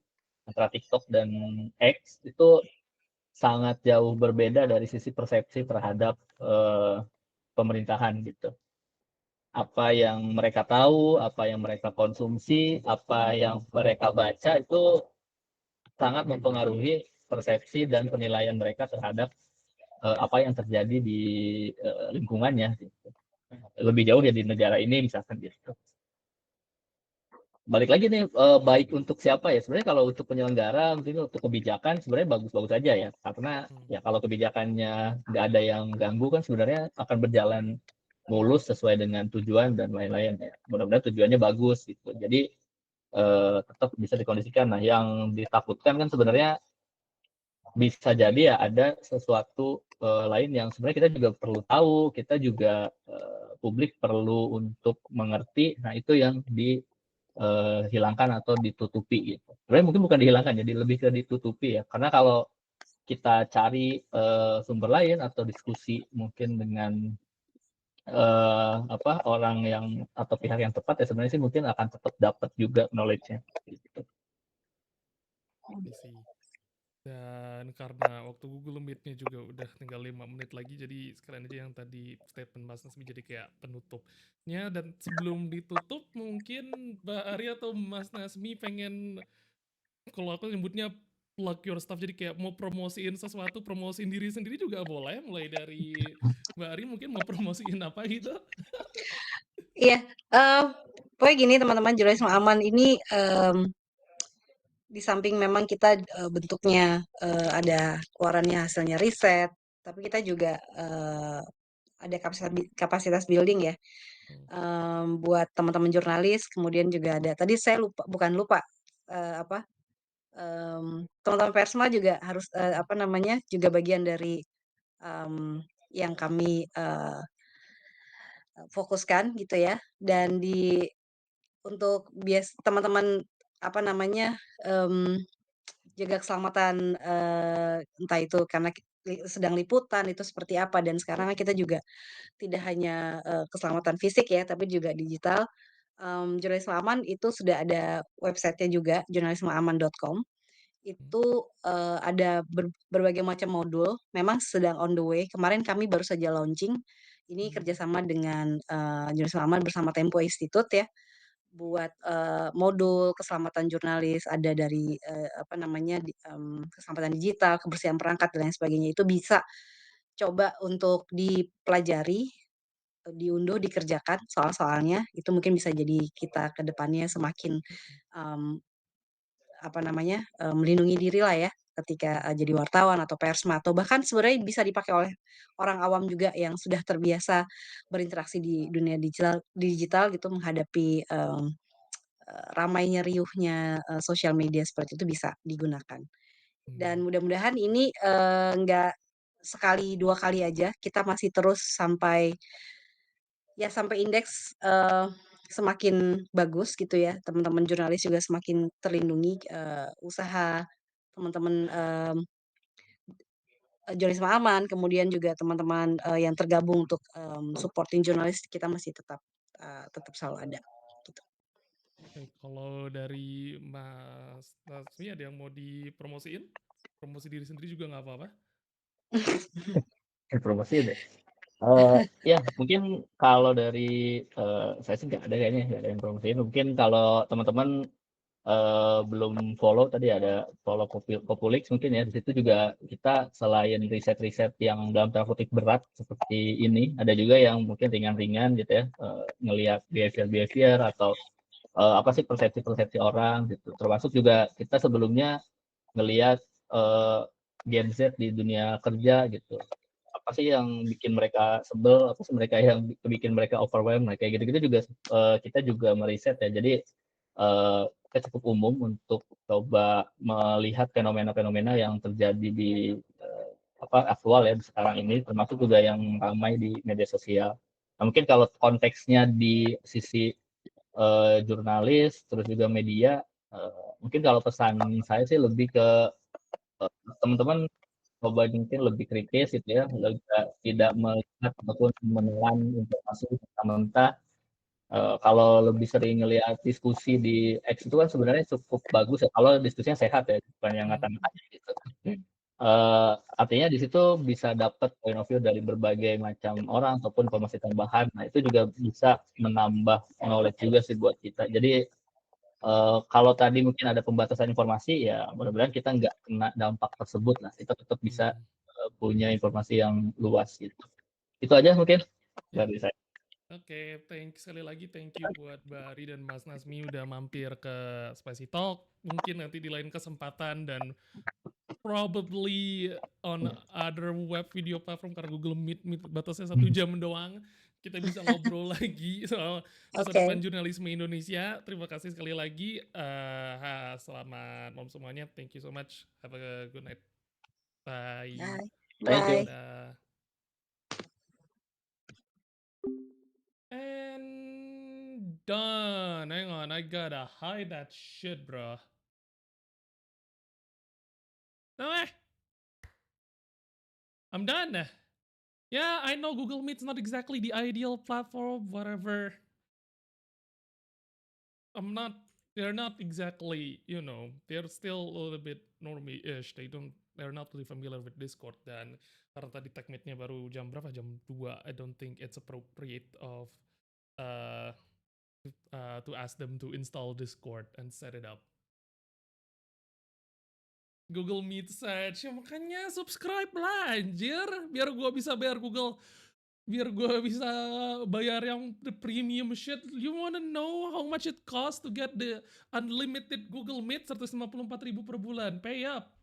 antara TikTok dan X, itu sangat jauh berbeda dari sisi persepsi terhadap, pemerintahan gitu. Apa yang mereka tahu, apa yang mereka konsumsi, apa yang mereka baca, itu sangat mempengaruhi persepsi dan penilaian mereka terhadap, apa yang terjadi di, lingkungannya gitu. Lebih jauh ya di negara ini misalkan gitu. Balik lagi nih, baik untuk siapa ya, sebenarnya kalau untuk penyelenggara mungkin untuk kebijakan sebenarnya bagus-bagus aja ya, karena Mmm. ya kalau kebijakannya nggak ada yang ganggu kan sebenarnya akan berjalan mulus sesuai dengan tujuan dan lain-lain ya. Mudah-mudahan tujuannya bagus gitu. Jadi, tetap bisa dikondisikan. Nah, yang ditakutkan kan sebenarnya bisa jadi ya ada sesuatu, lain yang sebenarnya kita juga perlu tahu, kita juga, publik perlu untuk mengerti. Nah, itu yang hilangkan atau ditutupi gitu. Sebenarnya mungkin bukan dihilangkan, jadi lebih ke ditutupi ya. Karena kalau kita cari, sumber lain atau diskusi mungkin dengan, orang yang atau pihak yang tepat ya sebenarnya sih mungkin akan tetap dapat juga knowledge-nya gitu. I see. Dan karena waktu Google Meet-nya juga udah tinggal 5 menit lagi, jadi sekalian aja yang tadi statement Mas Nasmi jadi kayak penutupnya. Dan sebelum ditutup, mungkin Mbak Ari atau Mas Nasmi pengen, kalau aku nyebutnya plug your stuff, jadi kayak mau promosiin sesuatu, promosiin diri sendiri juga boleh. Mulai dari Mbak Ari mungkin mau promosiin apa gitu. Iya, pokoknya gini teman-teman, jurnalisme aman ini di samping memang kita bentuknya ada keluarannya hasilnya riset, tapi kita juga ada kapasitas building ya buat teman-teman jurnalis. Kemudian juga ada tadi saya bukan lupa apa teman-teman persma juga harus apa namanya juga bagian dari yang kami fokuskan gitu ya. Dan untuk teman-teman apa namanya jaga keselamatan entah itu karena sedang liputan itu seperti apa, dan sekarang kan kita juga tidak hanya keselamatan fisik ya tapi juga digital. Jurnalisme aman itu sudah ada websitenya juga, jurnalismeaman.com. Itu ada berbagai macam modul, memang sedang on the way. Kemarin kami baru saja launching, ini kerjasama dengan Jurnalisme Aman bersama Tempo Institute ya, buat modul keselamatan jurnalis, ada dari apa namanya keselamatan digital, kebersihan perangkat dan lain sebagainya. Itu bisa coba untuk dipelajari, diunduh, dikerjakan soal-soalnya. Itu mungkin bisa jadi kita ke depannya semakin apa namanya melindungi diri lah ya ketika jadi wartawan atau persma, atau bahkan sebenarnya bisa dipakai oleh orang awam juga yang sudah terbiasa berinteraksi di dunia digital gitu, menghadapi ramainya riuhnya sosial media seperti itu bisa digunakan. Dan mudah-mudahan ini nggak sekali dua kali aja, kita masih terus sampai indeks semakin bagus gitu ya. Teman-teman jurnalis juga semakin terlindungi, usaha teman-teman jurnalisme aman, kemudian juga teman-teman yang tergabung untuk supporting jurnalis, kita masih tetap selalu ada gitu. Oke, kalau dari Mas Nasmi ada yang mau dipromosiin? Promosi diri sendiri juga nggak apa-apa. Promosi deh. Ya mungkin kalau dari saya sih nggak ada kayaknya, nggak ada yang promosiin. Mungkin kalau teman-teman belum follow, tadi ada follow Kopulix mungkin ya. Di situ juga kita selain riset-riset yang dalam tanda kutip berat seperti ini, ada juga yang mungkin ringan-ringan gitu ya, ngelihat behavior atau apa sih persepsi-persepsi orang gitu. Termasuk juga kita sebelumnya ngelihat Gen Z di dunia kerja gitu. Apa sih yang bikin mereka sebel, apa sih mereka yang bikin mereka overwhelmed, kayak gitu-gitu juga kita juga meriset ya. Jadi kita cukup umum untuk coba melihat fenomena-fenomena yang terjadi di apa aktual ya sekarang ini, termasuk juga yang ramai di media sosial. Nah, mungkin kalau konteksnya di sisi jurnalis terus juga media, mungkin kalau pesan saya sih lebih ke teman-teman coba mungkin lebih kritis gitu ya, tidak melihat ataupun menelan informasi mentah-mentah. Kalau lebih sering ngelihat diskusi di X itu kan sebenarnya cukup bagus ya, kalau diskusinya sehat ya, bukan yang ngata-ngatain gitu. Artinya di situ bisa dapat point of view dari berbagai macam orang ataupun informasi tambahan. Nah, itu juga bisa menambah knowledge juga sih buat kita. Jadi kalau tadi mungkin ada pembatasan informasi, ya mudah-mudahan kita nggak kena dampak tersebut lah. Kita tetap bisa punya informasi yang luas gitu. Itu aja mungkin Ya. dari saya. Oke, sekali lagi thank you buat Mbak Ari dan Mas Nasmi udah mampir ke Spicy Talk. Mungkin nanti di lain kesempatan dan probably on other web video platform, karena Google Meet batasnya 1 jam doang. Kita bisa ngobrol lagi soal masa Oke. depan jurnalisme Indonesia. Terima kasih sekali lagi. Selamat malam semuanya. Thank you so much. Have a good night. Bye. Thank you. Bye. And done. Hang on, I gotta hide that shit, bro. No way. I'm done. Yeah, I know Google Meet's not exactly the ideal platform, whatever. I'm not they're not exactly, they're still a little bit normie-ish. They're not really familiar with Discord, dan karena tadi tech meet-nya baru jam berapa? Jam 2. I don't think it's appropriate of uh, to ask them to install Discord and set it up. Google Meet search, ya makanya subscribe lah anjir, biar gua bisa bayar yang the premium shit. You wanna know how much it costs to get the unlimited Google Meet 154.000 per bulan? Pay up.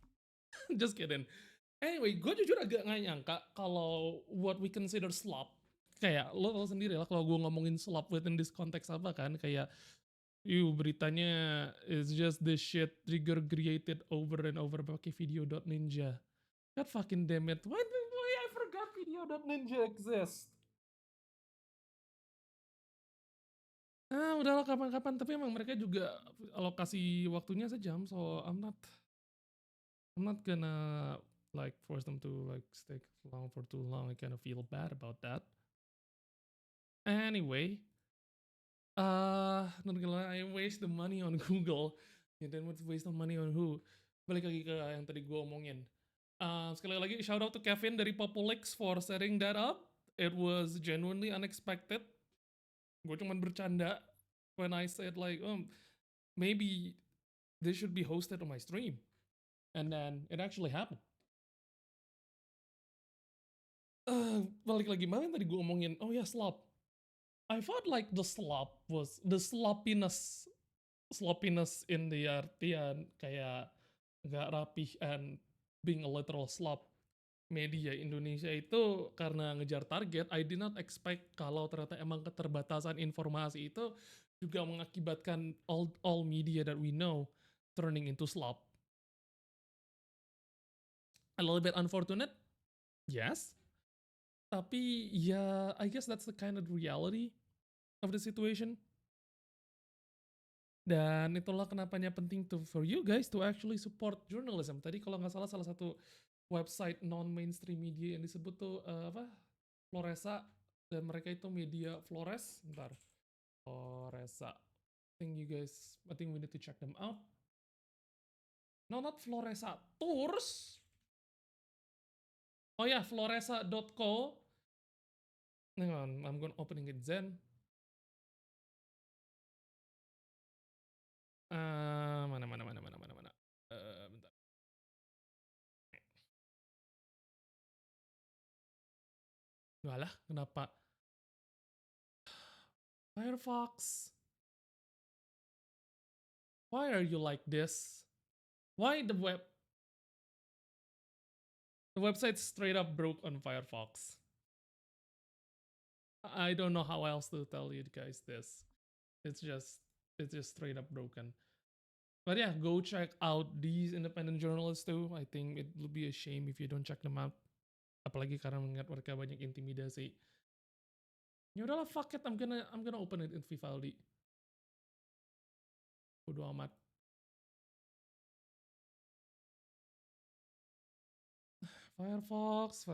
Just kidding. Anyway, gue jujur agak nggak nyangka kalau what we consider slop, kayak lo tau sendiri lah kalau gue ngomongin slop within this context apa kan, kayak beritanya is just this shit trigger created over and over pakai video.ninja. God fucking damn it. Why I forgot video.ninja exists? Udahlah kapan-kapan, tapi emang mereka juga alokasi waktunya sejam, so I'm not gonna like force them to like stay long for too long. I kind of feel bad about that. Anyway, not gonna lie, I waste the money on Google, and then what's waste of money on who? Balik lagi ke yang tadi gue omongin. Sekali lagi, shout out to Kevin dari Populix for setting that up. It was genuinely unexpected. Gue cuman bercanda when I said like, maybe this should be hosted on my stream. And then it actually happened. Balik lagi, mana yang tadi gue omongin? Oh ya, slop. I felt like the slop was the sloppiness in the artian kayak nggak rapih and being a literal slop. Media Indonesia itu karena ngejar target, I did not expect kalau ternyata emang keterbatasan informasi itu juga mengakibatkan all media that we know turning into slop. A little bit unfortunate, yes. Tapi ya, I guess that's the kind of reality of the situation. Dan itulah kenapanya penting for you guys to actually support journalism. Tadi kalau nggak salah satu website non-mainstream media yang disebut tuh Floresa, dan mereka itu media Flores. Bentar, Floresa. I think we need to check them out. No, not Floresa Tours. Oh ya, floresa.co. Hang on, I'm gonna opening it Zen. Mana. Bentar. Walah, kenapa? Firefox. Why are you like this? Why the website straight up broke on Firefox? I don't know how else to tell you guys this. It's just straight up broken. But yeah, go check out these independent journalists too. I think it will be a shame if you don't check them out. Apalagi karena mengingat mereka banyak intimidasi. Ya udahlah, fuck it. I'm gonna open it in Vivaldi. Bodo amat. Firefox,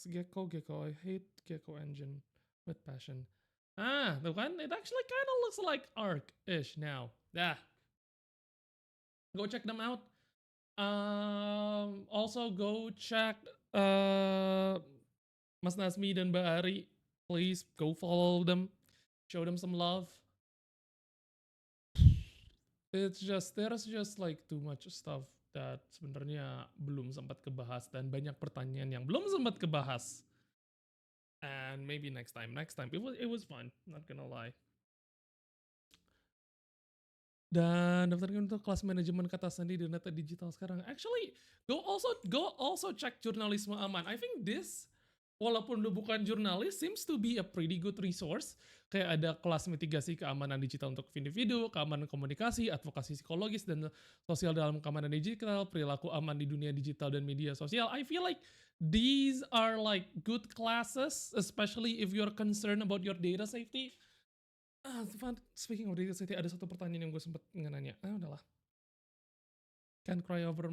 Gecko. I hate Gecko engine with passion. The one, it actually kind of looks like Arc-ish now. Yeah. Go check them out. Also go check Mas Nasmi dan Mbak Ari. Please go follow them. Show them some love. There's just like too much stuff that sebenarnya belum sempat kebahas, dan banyak pertanyaan yang belum sempat kebahas. And maybe next time. It was fun, not gonna lie. Dan daftarkan untuk kelas manajemen kata sandi di data digital sekarang. Actually, go also check Jurnalisme Aman. I think this, walaupun lu bukan jurnalis, seems to be a pretty good resource. Kayak ada kelas mitigasi keamanan digital untuk individu, keamanan komunikasi, advokasi psikologis, dan sosial dalam keamanan digital, perilaku aman di dunia digital dan media sosial. I feel like these are like good classes, especially if you're concerned about your data safety. Speaking of data safety, ada satu pertanyaan yang gue sempet nanya. Udahlah. Cannot cry over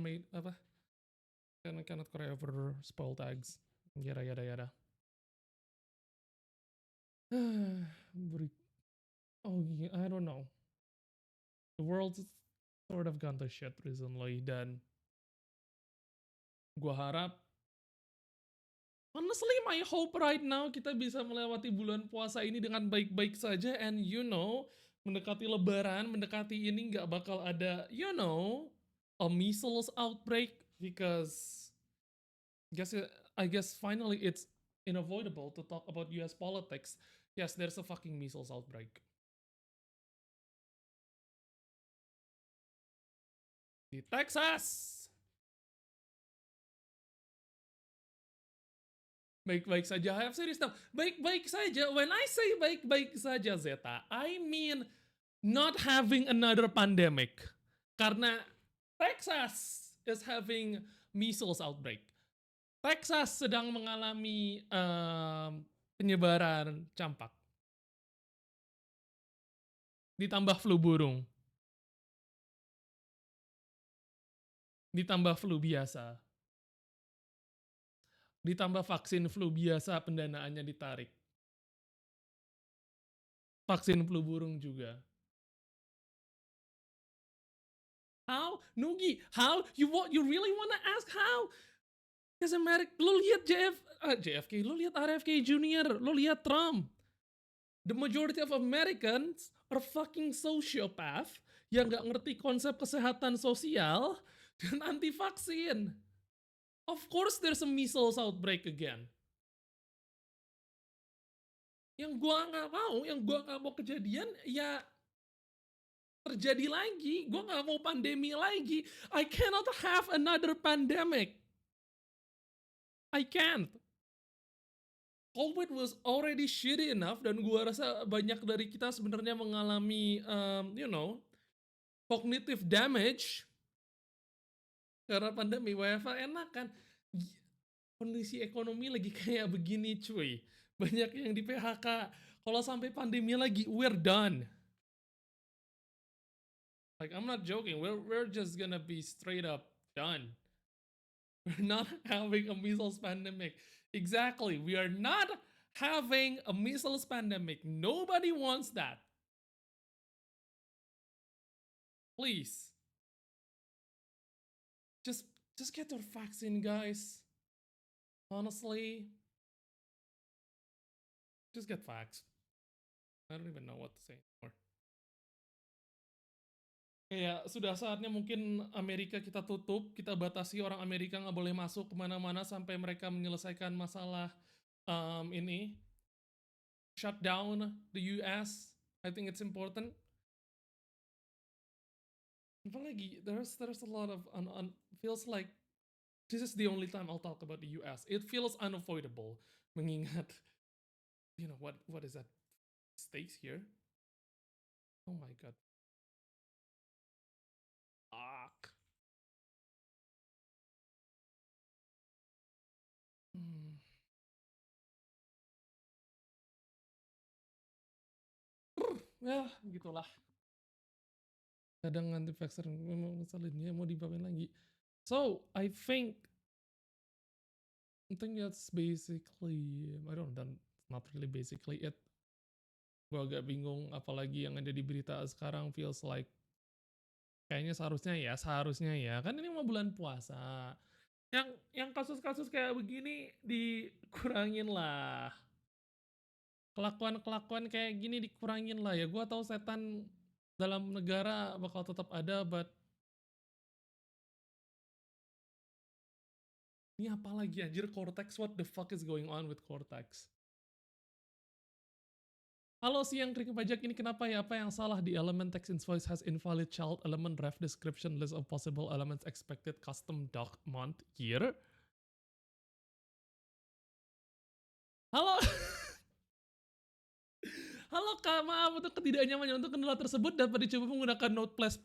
spoil tags. Yada. Oh yeah, I don't know. The world's sort of gone to shit recently, dan gua harap honestly my hope right now kita bisa melewati bulan puasa ini dengan baik-baik saja, and mendekati lebaran, mendekati ini nggak bakal ada, a measles outbreak, because guess I guess finally it's unavoidable to talk about US politics. Yes, there's a fucking measles outbreak di Texas. Baik-baik saja, I have serious now. Baik-baik saja, when I say baik-baik saja, Zeta, I mean not having another pandemic. Karena Texas is having measles outbreak. Texas sedang mengalami penyebaran campak. Ditambah flu burung. Ditambah flu biasa. Ditambah vaksin flu biasa pendanaannya ditarik. Vaksin flu burung juga. How? Nugi, how? You really wanna ask how? Because America, lu lihat JFK, lu lihat RFK Jr., lu lihat Trump. The majority of Americans are fucking sociopath yang gak ngerti konsep kesehatan sosial dan anti vaksin. Of course there's a measles outbreak again. Yang gua nggak mau kejadian, ya terjadi lagi. Gua nggak mau pandemi lagi. I cannot have another pandemic. I can't. COVID was already shitty enough, dan gua rasa banyak dari kita sebenarnya mengalami, cognitive damage karena pandemi. WFH enak kan? Kondisi ekonomi lagi kayak begini, cuy. Banyak yang di PHK. Kalau sampai pandemi lagi, we're done. Like, I'm not joking. We're just gonna be straight up done. We're not having a measles pandemic. Exactly. We are not having a measles pandemic. Nobody wants that. Please. Just get your vaccine, guys. Honestly, just get vaxxed. I don't even know what to say anymore. Kayak sudah saatnya mungkin Amerika kita tutup, kita batasi orang Amerika nggak boleh masuk kemana-mana sampai mereka menyelesaikan masalah ini. Shut down the US. I think it's important. Apalagi, there's a lot of feels like this is the only time I'll talk about the US. It feels unavoidable, mengingat, what is that? Stakes here? Oh my god. Fuck. Ya, gitulah. Kadang anti-vaxxer memang ngeselinnya mau dibawain lagi. So, I think that's basically, I don't know, not really basically it. Gue agak bingung, apalagi yang ada di berita sekarang feels like kayaknya seharusnya ya. Kan ini mau bulan puasa. Yang kasus-kasus kayak begini dikurangin lah. Kelakuan-kelakuan kayak gini dikurangin lah ya. Gue tahu setan dalam negara bakal tetap ada, but ini apa lagi anjir, Cortex? What the fuck is going on with Cortex? Halo siang kering pajak, ini kenapa ya? Apa yang salah di element text invoice has invalid child element ref description list of possible elements expected custom doc month year? Halo. Halo Kak, maaf untuk ketidaknyamannya untuk kendala tersebut dapat dicoba menggunakan Notepad++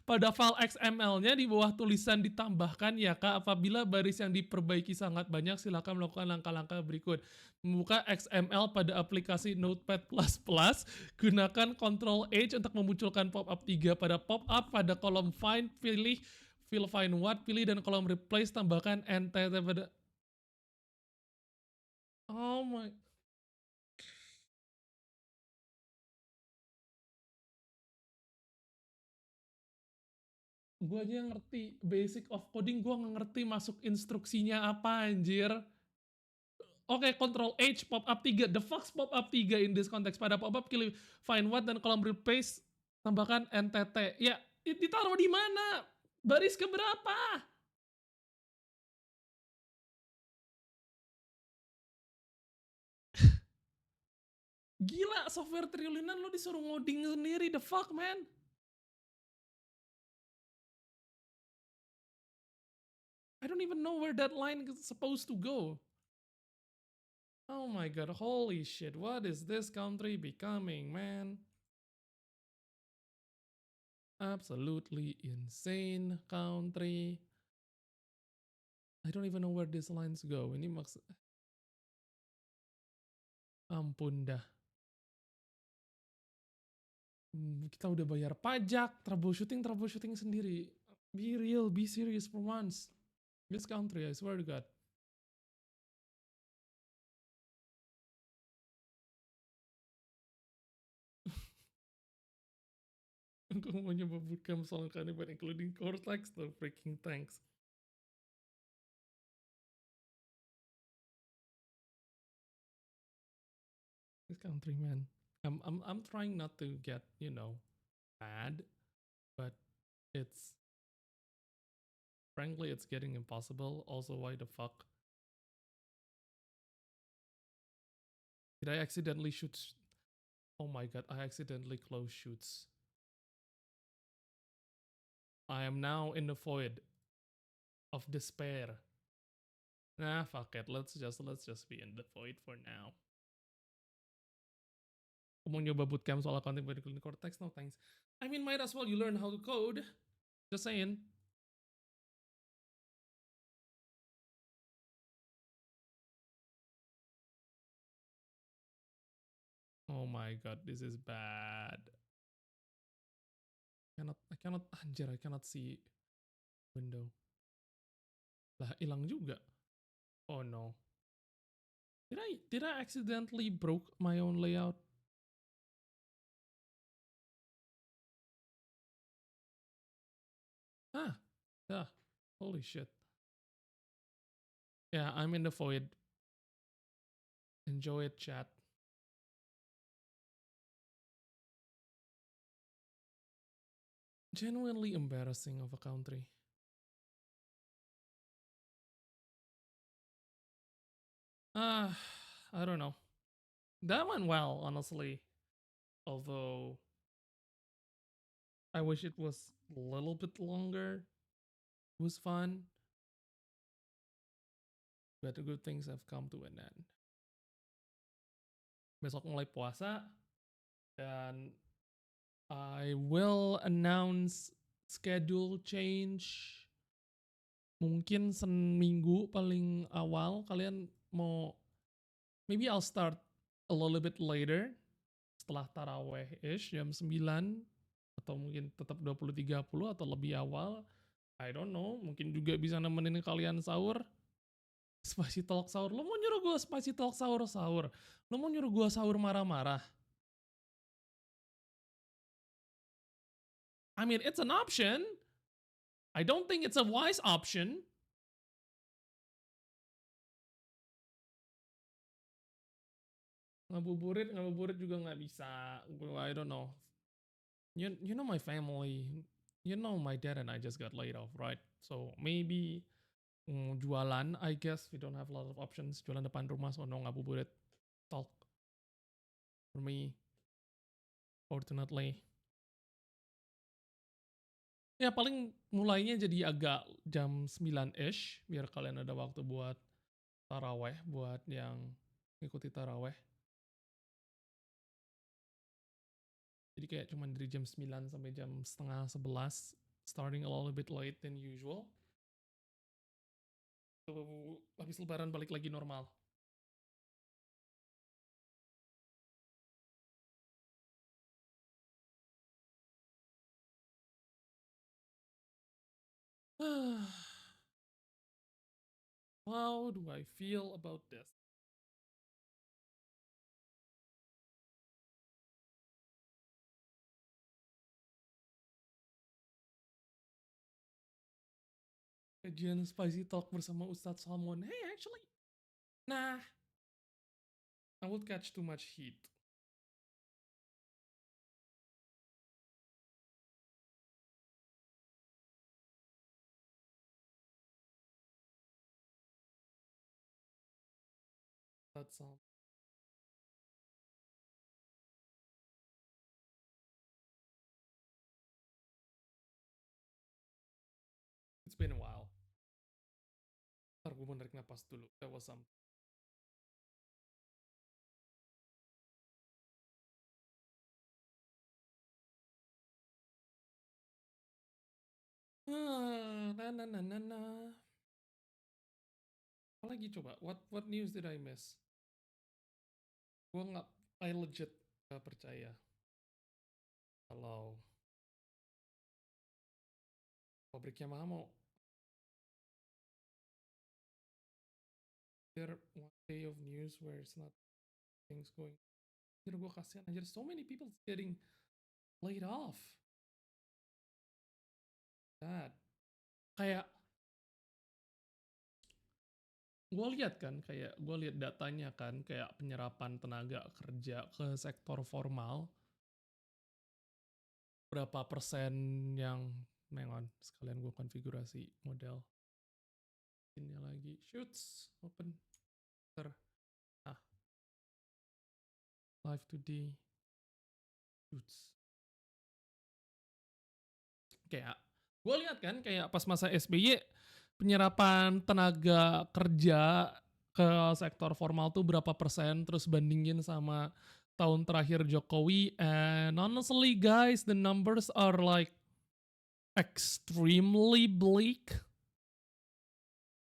pada file XML-nya di bawah tulisan ditambahkan ya Kak. Apabila baris yang diperbaiki sangat banyak, silakan melakukan langkah-langkah berikut. Membuka XML pada aplikasi Notepad++, gunakan Ctrl+H untuk memunculkan pop-up 3 pada pop-up pada kolom find, pilih fill find what, pilih dan kolom replace tambahkan NTT pada. Oh my. Gue aja yang ngerti basic of coding, gue nggak ngerti masuk instruksinya apa anjir. Oke, Control H, pop up 3. The fuck's pop up 3 in this context? Pada pop up pilih find what dan kolom replace tambahkan NTT. Ya, ditaruh di mana? Baris keberapa? Gila, software triliunan lo disuruh ngoding sendiri, the fuck man? I don't even know where that line is supposed to go. Oh my god, holy shit, what is this country becoming, man? Absolutely insane country. I don't even know where these lines go. Ini maksud... Ampun dah. Kita udah bayar pajak, troubleshooting sendiri. Be real, be serious for once. This country, I swear to God. Aku mau nyoba bootcamp soal Cannibal including Cortex, no freaking thanks. This country, man. I'm trying not to get, you know, mad, but it's frankly it's getting impossible. Also, why the fuck did I accidentally shoot? Oh my god, I accidentally closed shoots. I am now in the void of despair. Nah, fuck it. Let's just be in the void for now. Aku mau nyoba bootcamp soal accounting by including Cortex, no thanks. I mean, might as well you learn how to code. Just saying. Oh my god, this is bad. I cannot, anjir, I cannot see window. Lah, hilang juga. Oh no. Did I accidentally broke my own layout? Ah, yeah. Holy shit. Yeah, I'm in the void. Enjoy it, chat. Genuinely embarrassing of a country. I don't know. That went well, honestly. Although, I wish it was a little bit longer. It was fun. But the good things have come to an end. Besok mulai puasa. Dan I will announce schedule change. Mungkin seminggu paling awal. Kalian mau... Maybe I'll start a little bit later. Setelah taraweh-ish jam 9. Atau mungkin tetap 20.30 atau lebih awal. I don't know. Mungkin juga bisa nemenin kalian sahur. Spicy talk sahur. Lo mau nyuruh gue spicy talk sahur? Lo mau nyuruh gue sahur marah-marah? I mean, it's an option. I don't think it's a wise option. Ngabuburit juga nggak bisa. I don't know. You know my family. You know my dad and I just got laid off, right? So maybe jualan, I guess we don't have a lot of options. Jualan depan rumah, so no ngabuburit talk for me. Fortunately. Ya paling mulainya jadi agak jam 9-ish, biar kalian ada waktu buat taraweh, buat yang ngikuti taraweh. Jadi kayak cuman dari jam 9 sampai jam setengah 11, starting a little bit late than usual. So, habis lebaran balik lagi normal. How do I feel about this? Kajian Spicy Talk bersama Ustadz Salmon. Hey, actually, nah, I would catch too much heat. That's all. It's been a while. Ntar gue mau narik napas dulu. That was some. Na na na na na. Apa lagi coba? What news did I miss? Gue nggak, I legit gak percaya kalau pabrik Yamaha mau there one day of news where it's not things going. Anjir gue kasihan anjir, so many people getting laid off. That kayak gue lihat kan, kayak gue lihat datanya kan, kayak penyerapan tenaga kerja ke sektor formal berapa persen yang mengon, sekalian gue konfigurasi model ini lagi shoots open ter live today shoots kayak gue lihat kan kayak pas masa SBY penyerapan tenaga kerja ke sektor formal tuh berapa persen, terus bandingin sama tahun terakhir Jokowi, and honestly guys the numbers are like extremely bleak.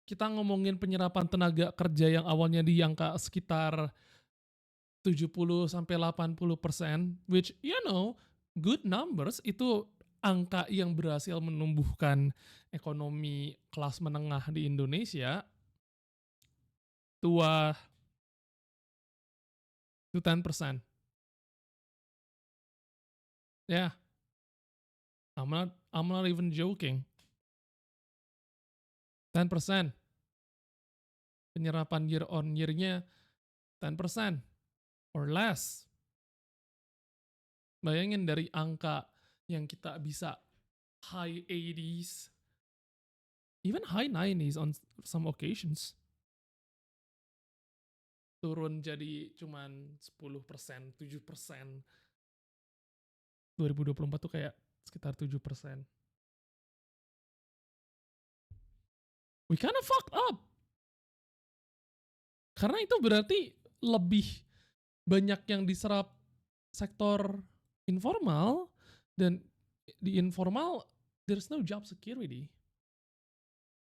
Kita ngomongin penyerapan tenaga kerja yang awalnya di angka sekitar 70-80%, which you know, good numbers, itu angka yang berhasil menumbuhkan ekonomi kelas menengah di Indonesia to 10%. Yeah, I'm not even joking. 10%. Penyerapan year on year-nya 10% or less. Bayangin dari angka yang kita bisa high 80s, even high 90s on some occasions, turun jadi cuman 10%, 7%. 2024 tuh kayak sekitar 7%. We kinda fucked up. Karena itu berarti lebih banyak yang diserap sektor informal, dan di informal there's no job security.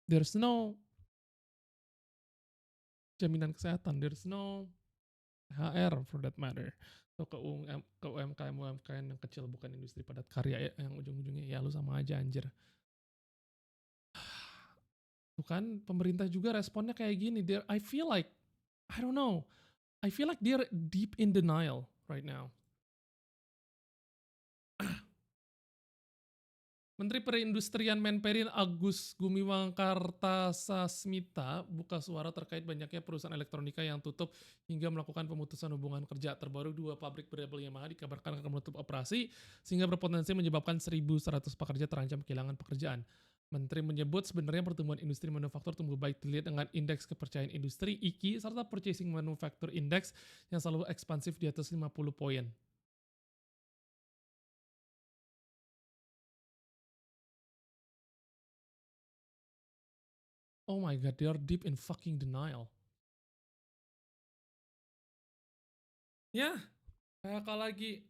There's no jaminan kesehatan, there's no THR for that matter. So ke UMKM yang kecil bukan industri padat karya yang ujung-ujungnya ya lu sama aja anjir. Tuh kan pemerintah juga responnya kayak gini. I feel like I don't know. I feel like they're deep in denial right now. Menteri Perindustrian Menperin Agus Gumiwang Kartasasmita buka suara terkait banyaknya perusahaan elektronika yang tutup hingga melakukan pemutusan hubungan kerja. Terbaru 2 pabrik berlabel Yamaha dikabarkan akan menutup operasi sehingga berpotensi menyebabkan 1.100 pekerja terancam kehilangan pekerjaan. Menteri menyebut sebenarnya pertumbuhan industri manufaktur tumbuh baik dilihat dengan indeks kepercayaan industri IKI serta Purchasing Manufacture Index yang selalu ekspansif di atas 50 poin. Oh my god, they are deep in fucking denial. Ya, kayak lagi.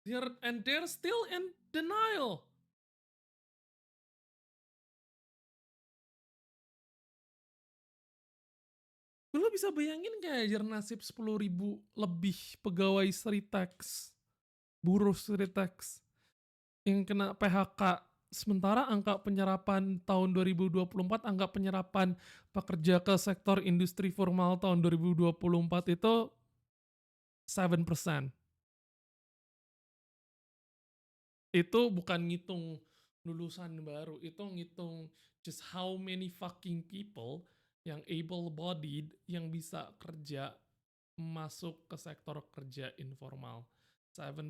They're still in denial. Lu bisa bayangin kayak aja nasib 10.000 lebih pegawai Sritex, buruh Sritex yang kena PHK. Sementara angka penyerapan tahun 2024, angka penyerapan pekerja ke sektor industri formal tahun 2024 itu 7%. Itu bukan ngitung lulusan baru itu ngitung just how many fucking people yang able-bodied yang bisa kerja masuk ke sektor kerja informal. 7%.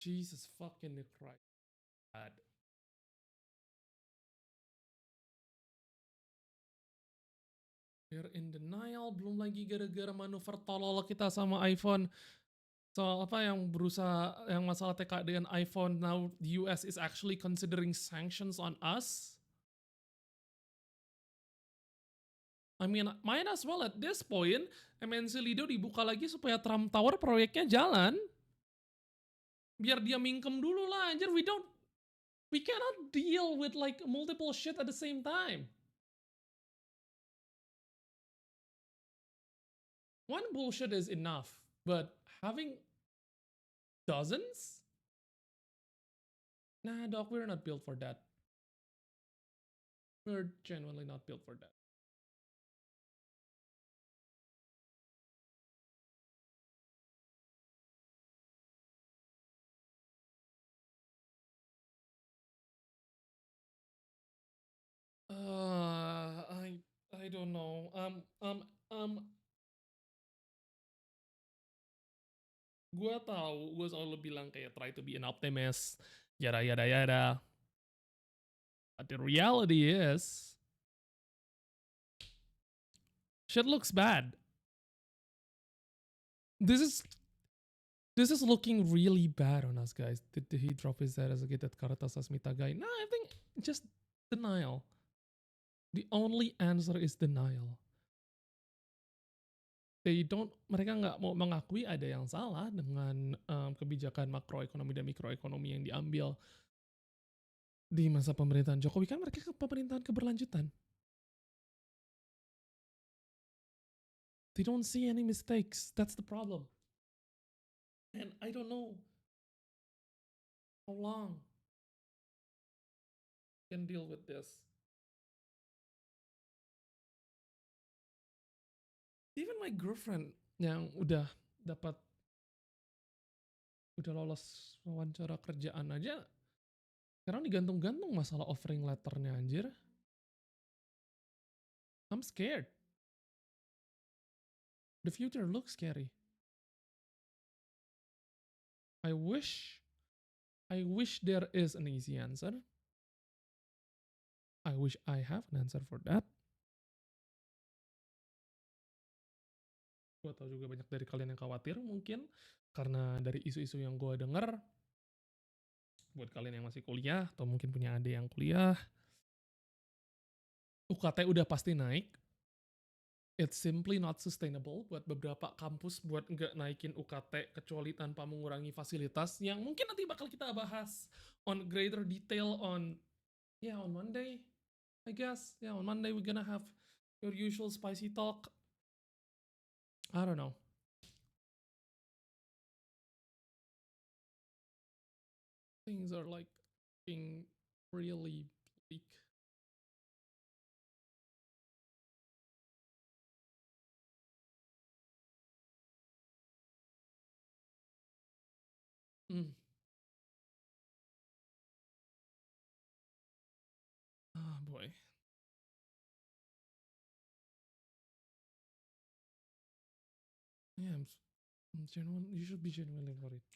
Jesus fucking Christ. God. They're in denial, belum lagi gara-gara manuver tolol kita sama iPhone. Soal apa yang berusaha, yang masalah TKDN iPhone, now the US is actually considering sanctions on us. I mean, might as well at this point, MNC Lido dibuka lagi supaya Trump Tower proyeknya jalan. Biar dia mingkem dulu lah, anjir. We cannot deal with like multiple shit at the same time. One bullshit is enough, but having dozens? Nah, dog, we're not built for that. We're genuinely not built for that. I don't know. Gue tahu, gue selalu bilang kayak try to be an optimist, yada yada yada. But the reality is, shit looks bad. This is looking really bad on us, guys. Did he drop his head as a kid at Karatas Asmita guy? No, I think just denial. The only answer is denial. Mereka nggak mau mengakui ada yang salah dengan kebijakan makroekonomi dan mikroekonomi yang diambil di masa pemerintahan Jokowi. Kan mereka pemerintahan keberlanjutan. They don't see any mistakes. That's the problem. And I don't know how long I can deal with this. Even my girlfriend yang udah lolos wawancara kerjaan aja, sekarang digantung-gantung masalah offering letternya, anjir. I'm scared. The future looks scary. I wish there is an easy answer. I wish I have an answer for that. Gue tau juga banyak dari kalian yang khawatir mungkin karena dari isu-isu yang gue denger. Buat kalian yang masih kuliah atau mungkin punya adik yang kuliah, UKT udah pasti naik. It's simply not sustainable buat beberapa kampus buat nggak naikin UKT kecuali tanpa mengurangi fasilitas yang mungkin nanti bakal kita bahas on greater detail on Monday, I guess. Yeah, on Monday we're gonna have your usual spicy talk. I don't know. Things are like being really bleak. Oh boy. Yeah, I'm genuine. You should be genuinely worried.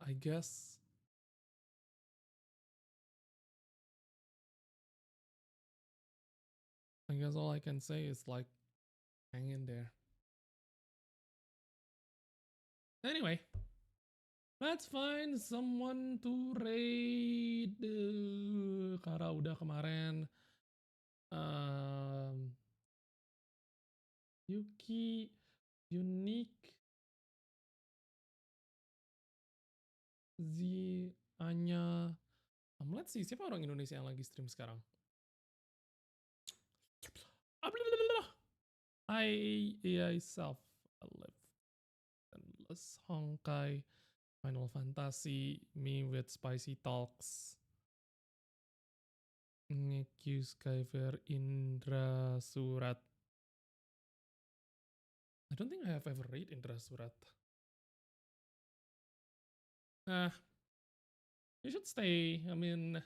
I guess all I can say is like hang in there. Anyway, let's find someone to raid. Kara udah kemarin. Yuki, Unique, Z, Anya. Let's see, siapa orang Indonesia yang lagi stream sekarang? AI Self Live, Endless Honkai, Final Fantasy, Me with Spicy Talks, Ngekyu Skyfair, Indra Surat. I don't think I have ever read Indra Surat. You should stay. I mean,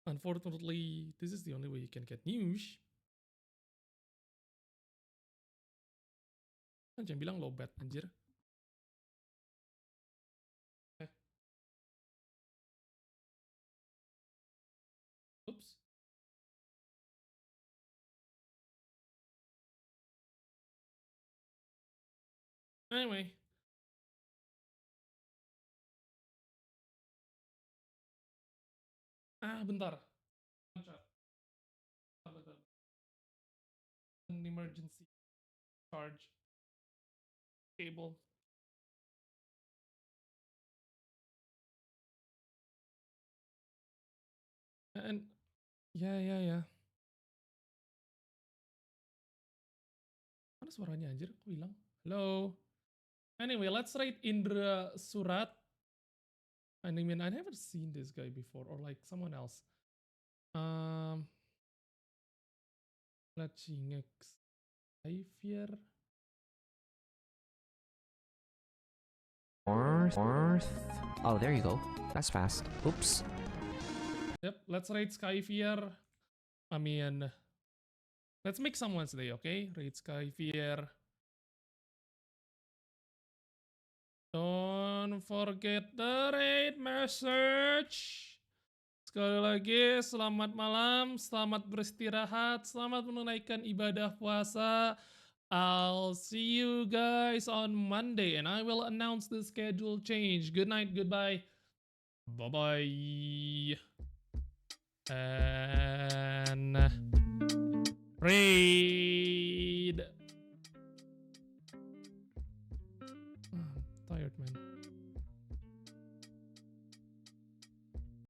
unfortunately, this is the only way you can get news. Kan jangan bilang low bat, anjir. Oops. Anyway. Bentar. An emergency charge cable. And ya. Mana suaranya anjir? Kok hilang? Hello. Anyway, let's rate Indra Surat. I mean, I never seen this guy before, or like someone else. Let's see next. Xavier. North. Oh, there you go. That's fast. Oops. Yep, let's rate Skyfear. I mean, let's make someone's day, okay? Rate Skyfear. Don't forget the rate message. Sekali lagi, selamat malam, selamat beristirahat, selamat menunaikan ibadah puasa. I'll see you guys on Monday, and I will announce the schedule change. Good night, goodbye. Bye-bye. And... Ray.